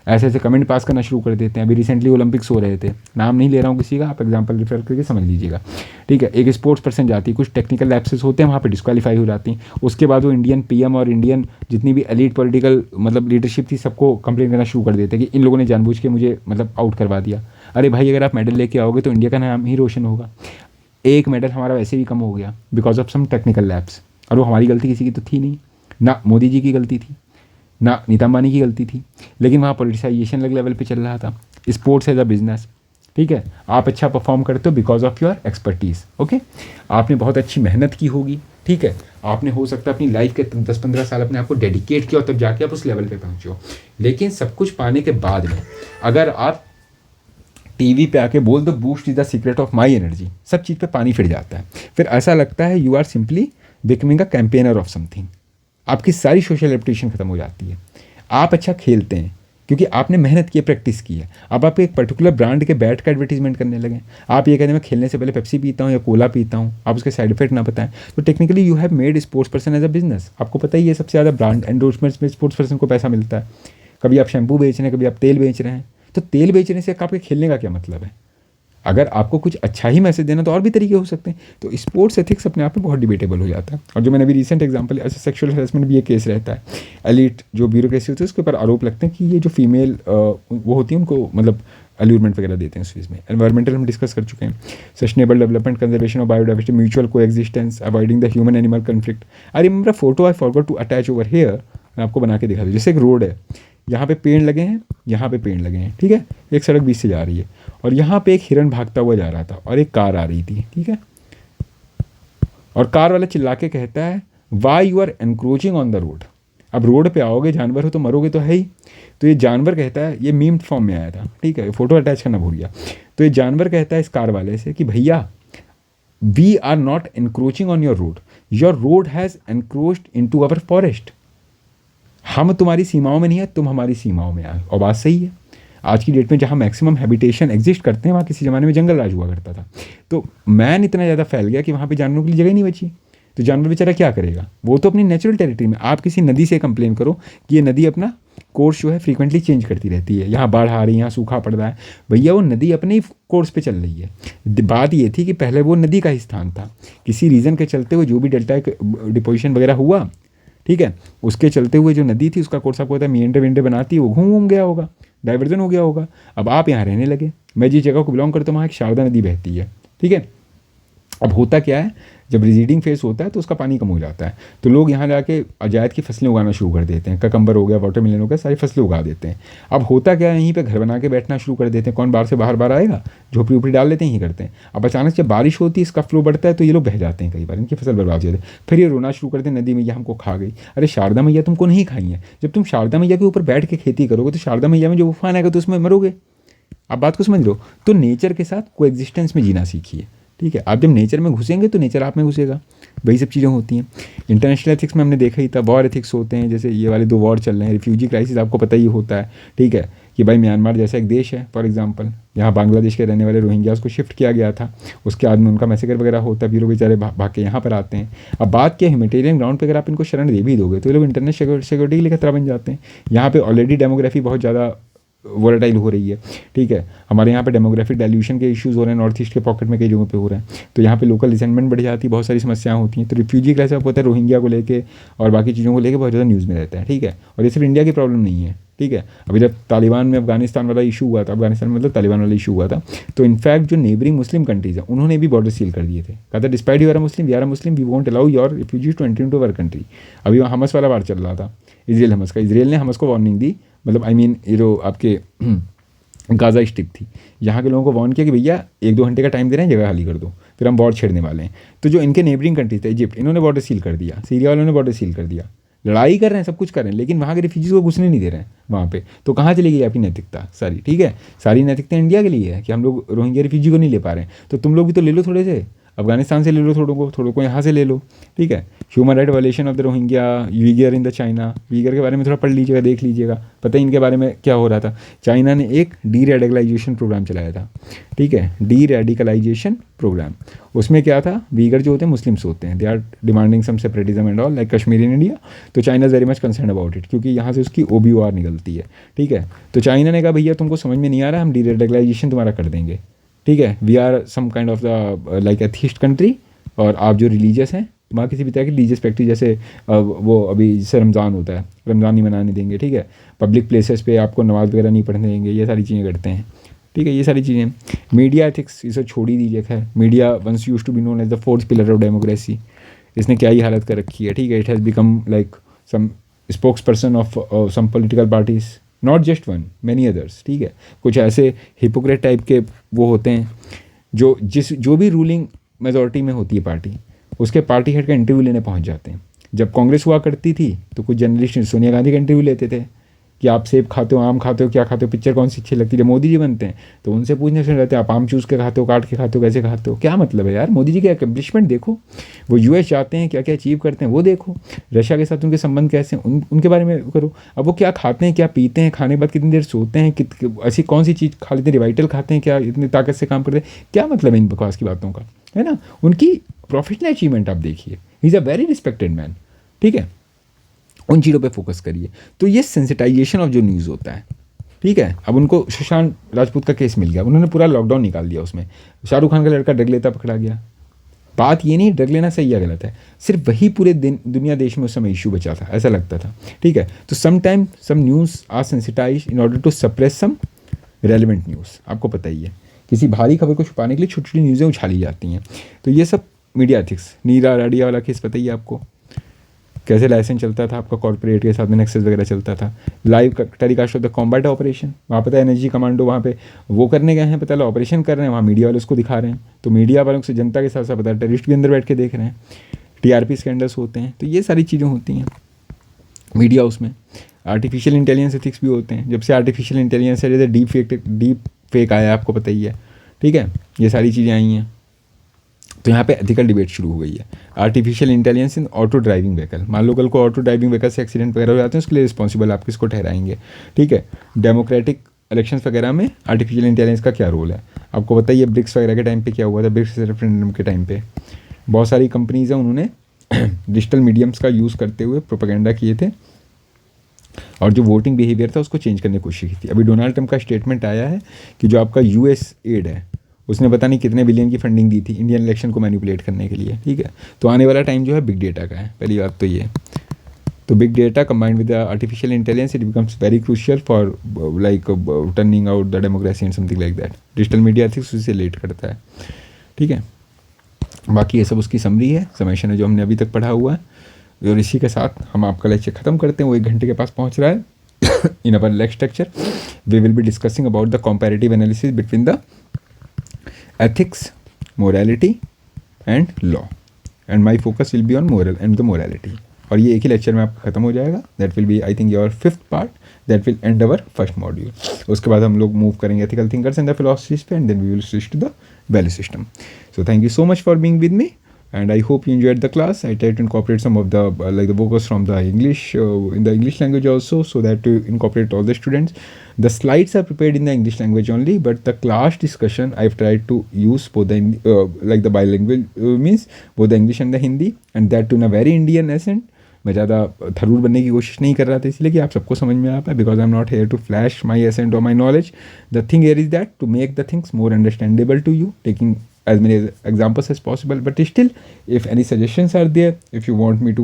ऐसे ऐसे कमेंट पास करना शुरू कर देते हैं। अभी रिसेंटली ओलंपिक्स हो रहे थे, नाम नहीं ले रहा हूँ किसी का, आप एग्जांपल रेफर करके समझ लीजिएगा, ठीक है। एक स्पोर्ट्स पर्सन जाती है, कुछ टेक्निकल लैप्सेस होते हैं, वहाँ पे डिस्क्वालीफाई हो जाती हैं। उसके बाद वो इंडियन PM और इंडियन जितनी भी एलीट पॉलिटिकल मतलब लीडरशिप थी, सबको कंप्लेन करना शुरू कर देते हैं कि इन लोगों ने जानबूझ के मुझे मतलब आउट करवा दिया। अरे भाई, अगर आप मेडल लेके आओगे तो इंडिया का नाम ही रोशन होगा। एक मेडल हमारा वैसे भी कम हो गया because of some technical labs, और वो हमारी गलती किसी की तो थी नहीं, ना मोदी जी की गलती थी, ना नीता अंबानी की गलती थी, लेकिन वहाँ पॉलिटिसाइजेशन अलग लेवल पे चल रहा था। स्पोर्ट्स एज अ बिजनेस, ठीक है। आप अच्छा परफॉर्म करते हो because of your expertise, okay. आपने बहुत अच्छी मेहनत की होगी, ठीक है। आपने हो सकता है अपनी लाइफ के 10-15 साल अपने आप को डेडिकेट किया और तब जाके आप उस लेवल पे पहुँचे हो। लेकिन सब कुछ पाने के बाद में अगर आप टीवी पे आके बोल दो boost is the secret of my energy, सब चीज़ पे पानी फिर जाता है। फिर ऐसा लगता है you are simply becoming a campaigner of something. आपकी सारी सोशल रेपुटेशन खत्म हो जाती है। आप अच्छा खेलते हैं, क्योंकि आपने मेहनत की है, प्रैक्टिस की है। अब आप एक पर्टिकुलर ब्रांड के बैट का एडवर्टीजमेंट करने लगे, आप ये कहते हैं मैं खेलने से पहले पेप्सी पीता हूँ या कोला पीता हूँ, आप उसके साइड इफेक्ट ना बताएं, तो technically you have made sports person as a business. आपको पता ही है सबसे ज़्यादा ब्रांड एंडोर्समेंट्स में स्पोर्ट्स पर्सन को पैसा मिलता है। कभी आप शैम्पू बेच रहे हैं, कभी आप तेल बेच रहे हैं, तो तेल बेचने से आपके खेलने का क्या मतलब है? अगर आपको कुछ अच्छा ही मैसेज देना तो और भी तरीके हो सकते हैं। तो स्पोर्ट्स एथिक्स अपने आप में बहुत डिबेटेबल हो जाता है। और जो मैंने अभी रिसेंट एग्जांपल, ऐसे सेक्सुअल हरेसमेंट भी ये केस रहता है, एलिट जो ब्यूरोक्रेसी होती है उसके ऊपर आरोप लगते हैं कि ये जो फीमेल वो होती है उनको मतलब अल्यूरमेंट वगैरह देते हैं उस चीज़ में। एनवायरमेंटल हम डिस्कस कर चुके हैं, sustainable development, conservation of biodiversity, mutual coexistence, avoiding the human animal conflict. I remember photo I forgot to attach over here, मैं आपको बना के दिखा दूँ। जैसे एक रोड है, यहाँ पे पेड़ लगे हैं, यहाँ पे पेड़ लगे हैं, ठीक है, एक सड़क बीच से जा रही है, और यहाँ पे एक हिरन भागता हुआ जा रहा था और एक कार आ रही थी, ठीक है, और कार वाला चिल्ला के कहता है why you are encroaching on the road. अब रोड पे आओगे, जानवर हो तो मरोगे तो है ही। तो ये जानवर कहता है, ये मीम फॉर्म में आया था, ठीक है, फोटो अटैच करना भूल गया। तो ये जानवर कहता है इस कार वाले से कि भैया we are not encroaching on your road has encroached into our forest. हम तुम्हारी सीमाओं में नहीं है, तुम हमारी सीमाओं में आए। और बात सही है, आज की डेट में जहाँ मैक्सिमम हैबिटेशन एग्जिस्ट करते हैं वहाँ किसी ज़माने में जंगल राज हुआ करता था। तो मैन इतना ज़्यादा फैल गया कि वहाँ पे जानवरों के लिए जगह नहीं बची। तो जानवर बेचारा क्या करेगा, वो तो अपनी नेचुरल टेरिटरी में। आप किसी नदी से कंप्लेन करो कि ये नदी अपना कोर्स जो है फ्रीक्वेंटली चेंज करती रहती है, यहाँ बाढ़ आ रही है, यहाँ सूखा पड़ रहा है, भैया वो नदी अपने ही कोर्स पे चल रही है। बात ये थी कि पहले वो नदी का ही स्थान था, किसी रीज़न के चलते हुए जो भी डेल्टा डिपोजिशन वगैरह हुआ, ठीक है, उसके चलते हुए जो नदी थी उसका कोर्स आपको होता है मींडर विंडर बनाती है, वो घूम गया होगा, डाइवर्जन हो गया होगा। अब आप यहाँ रहने लगे, मैं जिस जगह को बिलोंग करता हूँ वहाँ एक शारदा नदी बहती है, ठीक है। अब होता क्या है, जब रिजीडिंग फेस होता है तो उसका पानी कम हो जाता है, तो लोग यहाँ जाके जायद की फसलें उगाना शुरू कर देते हैं, ककम्बर हो गया, वाटरमेलन हो गया, सारी फसलें उगा देते हैं। अब होता क्या है, यहीं पे घर बना के बैठना शुरू कर देते हैं, कौन बाहर से बाहर आएगा, झोपड़ी उपड़ी डाल लेते हैं, यही करते हैं। अब अचानक जब बारिश होती है, इसका फ्लो बढ़ता है, तो ये लोग बह जाते हैं, कई बार इनकी फसल बर्बाद हो जाती है। फिर ये रोना शुरू करते हैं, नदी मैया हमको खा गई। अरे शारदा मैया तुमको नहीं खाई है, जब तुम शारदा मैया के ऊपर बैठ के खेती करोगे तो शारदा मैया में जो उफान आएगा तो उसमें मरोगे। आप बात को समझ लो। तो नेचर के साथ को एग्जिस्टेंस में जीना सीखिए, ठीक है। आप जब नेचर में घुसेंगे तो नेचर आप में घुसेगा, वही सब चीज़ें होती हैं। इंटरनेशनल एथिक्स में हमने देखा ही था, वॉर एथिक्स होते हैं, जैसे ये वाले 2 वॉर चल रहे हैं, रिफ्यूजी क्राइसिस आपको पता ही होता है, ठीक है, कि भाई म्यांमार जैसा एक देश है फॉर एग्जांपल, जहाँ बांग्लादेश के रहने वाले रोहिंग्यास को शिफ्ट किया गया था, उसके बाद में उनका मैसेकर वगैरह होता है, फिर वो बेचारे भाग के यहाँ पर आते हैं। अब बात क्या, ह्यूमैनिटेरियन ग्राउंड पर अगर आप इनको शरण दे भी दोगे तो ये लोग इंटरनेशनल सिक्योरिटी के लिए खतरा बन जाते हैं। यहाँ पे ऑलरेडी डेमोग्राफी बहुत ज़्यादा वोलेटाइल हो रही है, ठीक है, हमारे यहाँ पे डेमोग्राफिक डाइल्यूशन के इश्यूज़ हो रहे हैं, नॉर्थ ईस्ट के पॉकेट में कई जगहों पे हो रहे हैं, तो यहाँ पे लोकल रिसेंटमेंट बढ़ जाती है, बहुत सारी समस्याएं होती हैं। तो रिफ्यूजी क्राइसिस आपको पता है रोहिंग्या को लेके और बाकी चीज़ों को लेके बहुत ज़्यादा न्यूज़ में रहता है, ठीक है। और ये सिर्फ इंडिया की प्रॉब्लम नहीं है, ठीक है। अभी जब तालिबान में अफगानिस्तान वाला इशू हुआ था, अफगानिस्तान में मतलब तालिबान वाला इशू हुआ था, तो इनफैक्ट जो नेबरिंग मुस्लिम कंट्रीज़ हैं उन्होंने भी बॉर्डर सील कर दिए थे, कहा था despite you are Muslim, we are Muslim, we won't allow your refugees to enter into our country. अभी वहाँ हमस वाला वार चल रहा था, इसराइल हमस का, इसराइल ने हमस को वार्निंग दी, मतलब आई मीन ये जो आपके गाज़ा स्ट्रिप थी, यहाँ के लोगों को वार्न किया कि भैया 1-2 घंटे का टाइम दे रहे हैं, जगह खाली कर दो, फिर हम वॉर छेड़ने वाले हैं। तो जो इनके नेबरिंग कंट्रीज थे, इजिप्ट, इन्होंने बॉर्डर सील कर दिया, सीरिया वालों ने बॉर्डर सील कर दिया, लड़ाई कर रहे हैं, सब कुछ कर रहे हैं, लेकिन वहाँ के रिफ्यूजीज़ को घुसने नहीं दे रहे हैं वहाँ पे। तो कहाँ चली गई आपकी नैतिकता सारी, ठीक है, सारी नैतिकता इंडिया के लिए है कि हम लोग रोहिंग्या रिफ्यूजी को नहीं ले पा रहे हैं, तो तुम लोग भी तो ले लो, थोड़े से अफगानिस्तान से ले लो, थोड़ों को यहाँ से ले लो, ठीक है। Human right violation of the Rohingya, Uyghur in the China, Uyghur के बारे में थोड़ा पढ़ लीजिएगा, देख लीजिएगा, पता है इनके बारे में क्या हो रहा था। चाइना ने एक डी रेडिकलाइजेशन प्रोग्राम चलाया था, ठीक है, डी रेडिकलाइजेशन प्रोग्राम। उसमें क्या था, वीगर जो होते हैं मुस्लिम्स होते हैं, they are demanding some separatism and all like Kashmir in India, तो China is very much concern about it, क्योंकि यहाँ से उसकी OBOR निकलती है, ठीक है। तो चाइना ने कहा भैया तुमको समझ में नहीं आ रहा, हम डी रेडिकलाइजेशन तुम्हारा कर देंगे, ठीक है, we are some kind of the like atheist country, और आप जो रिलीजियस हैं, वहाँ किसी भी तरह की रिलीजियस प्रैक्टिस, जैसे वो अभी जैसे रमज़ान होता है, रमज़ान नहीं मनाने देंगे, ठीक है, पब्लिक प्लेसेस पे आपको नमाज़ वगैरह नहीं पढ़ने देंगे, ये सारी चीज़ें करते हैं, ठीक है, ये सारी चीज़ें। मीडिया एथिक्स इसे छोड़ ही दीजिए, खैर media once used to be known as the 4th pillar of democracy, इसने क्या ही हालत कर रखी है, ठीक है। It has become like some spokes person of some political parties, not just one, many others, ठीक है। कुछ ऐसे हिपोक्रेट टाइप के वो होते हैं जो भी रूलिंग मेजॉरिटी में होती है पार्टी, उसके पार्टी हेड का इंटरव्यू लेने पहुंच जाते हैं। जब कांग्रेस हुआ करती थी तो कुछ जर्नलिस्ट सोनिया गांधी का इंटरव्यू लेते थे कि आप सेब खाते हो, आम खाते हो, क्या खाते हो, पिक्चर कौन सी अच्छी लगती है। जब मोदी जी बनते हैं तो उनसे पूछने से रहते हैं आप आम चूस के खाते हो, काट के खाते हो, कैसे खाते हो, क्या मतलब है यार। मोदी जी के अकम्पलिशमेंट देखो, वो यूएस जाते हैं, क्या क्या अचीव करते हैं वो देखो, रशिया के साथ उनके संबंध कैसे हैं उनके बारे में करो। अब वो क्या खाते हैं, क्या पीते हैं, खाने के बाद कितनी देर सोते हैं, ऐसी कौन सी चीज़ खा लेते हैं, रिवाइटल खाते हैं क्या, इतनी ताकत से काम करते हैं, क्या मतलब है इन बकवास की बातों का, है ना। उनकी प्रोफेशनल अचीवमेंट आप देखिए, he is a very respected man, ठीक है। उन चीज़ों पे फोकस करिए। तो ये सेंसिटाइजेशन ऑफ जो न्यूज़ होता है, ठीक है। अब उनको सुशांत राजपूत का केस मिल गया, उन्होंने पूरा लॉकडाउन निकाल दिया, उसमें शाहरुख खान का लड़का ड्रग लेता पकड़ा गया। बात ये नहीं ड्रग लेना सही या गलत है, सिर्फ वही पूरे दिन दुनिया देश में उस समय इशू बचा था, ऐसा लगता था, ठीक है। तो some time some news are sensitize in order to suppress some relevant news, आपको पता ही है। किसी भारी खबर को छुपाने के लिए छोटी छोटी न्यूज़ें उछाली जाती हैं। तो ये सब मीडिया एथिक्स, नीरा राडिया वाला केस पता ही है आपको, कैसे लाइसेंस चलता था आपका कॉर्पोरेट के साथ में, नेक्सस वगैरह चलता था, live telecast of the combat operation, वहाँ पता है एनर्जी कमांडो वहाँ पे वो करने गए हैं, पता है ऑपरेशन कर रहे हैं, वहाँ मीडिया वाले उसको दिखा रहे हैं। तो मीडिया वालों से जनता के साथ साथ पता है टेररिस्ट भी अंदर बैठ के देख रहे हैं, टीआरपी स्कैंडल्स होते हैं। तो ये सारी चीज़ें होती हैं मीडिया उसमें। आर्टिफिशियल इंटेलिजेंस एथिक्स भी होते हैं, जब से आर्टिफिशियल इंटेलिजेंस है, जैसे डीप फेक आया आपको पता ही है, ठीक है। ये सारी चीज़ें आई हैं, तो यहाँ पे एथिकल डिबेट शुरू हो गई है। आर्टिफिशियल इंटेलिजेंस इन ऑटो ड्राइविंग व्हीकल, मान लो कल को ऑटो ड्राइविंग व्हीकल से एक्सीडेंट वगैरह हो जाते हैं, उसके लिए रिस्पॉन्सिबल आप किसको ठहराएंगे, ठीक है। डेमोक्रेटिक इलेक्शंस वगैरह में आर्टिफिशियल इंटेलिजेंस का क्या रोल है, आपको बताइए। ब्रिक्स वगैरह के टाइम पे क्या हुआ था, ब्रिक्स रेफरेंडम के टाइम पे बहुत सारी कंपनीज हैं, उन्होंने डिजिटल मीडियम्स का यूज़ करते हुए प्रोपेगेंडा किए थे और जो वोटिंग बिहेवियर था उसको चेंज करने की कोशिश की थी। अभी डोनाल्ड ट्रंप का स्टेटमेंट आया है कि जो आपका यूएस एड है, उसने पता नहीं कितने बिलियन की फंडिंग दी थी इंडियन इलेक्शन को मैनिपुलेट करने के लिए, ठीक है। तो आने वाला टाइम जो है बिग डेटा का है, पहली बात तो ये। तो big data combined with artificial intelligence, it becomes very crucial for like turning out the democracy and something like that. Digital media ethics उसी से लेट करता है, ठीक है। बाकी ये सब उसकी समरी है, समेशन है जो हमने अभी तक पढ़ा हुआ है। और इसी के साथ हम आपका लेक्चर ख़त्म करते हैं, वो 1 घंटे के पास पहुंच रहा है। In our next lecture we will be discussing about the comparative analysis between the ethics, morality and law, and my focus will be on moral and the morality। और ये एक ही लेक्चर में आपका खत्म हो जाएगा। That will be I think your 5th part, that will end our first module. उसके बाद हम लोग मूव करेंगे ethical thinkers and the philosophies पे, and then we will switch to the value system. So thank you so much for being with me, and I hope you enjoyed the class. I tried to incorporate some of the like the vocals from the English in the English language also, so that to incorporate all the students. The slides are prepared in the English language only, but the class discussion I've tried to use both the like the bilingual means both the English and the Hindi, and that to in a very Indian accent. मैं ज़्यादा थरूर बनने की कोशिश नहीं कर रहा था, इसलिए कि आप सबको समझ में आ पाए, because I am not here to flash my accent और my knowledge. The thing here is that to make the things more understandable to you, taking as many examples as possible. But still, if any suggestions are there, if you want me to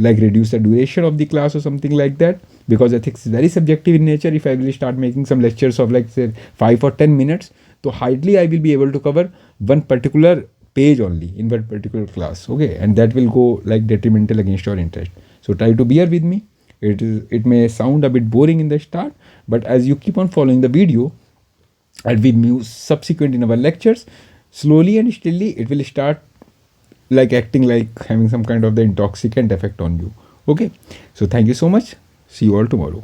like reduce the duration of the class or something like that, because ethics is very subjective in nature, if I will start making some lectures of like say 5 or 10 minutes, so hardly I will be able to cover one particular page only in one particular class, okay, and that will go like detrimental against your interest. So try to bear with me. It may sound a bit boring in the start, but as you keep on following the video and we move subsequent in our lectures, slowly and steadily it will start like acting like having some kind of the intoxicant effect on you, okay. So thank you so much, see you all tomorrow.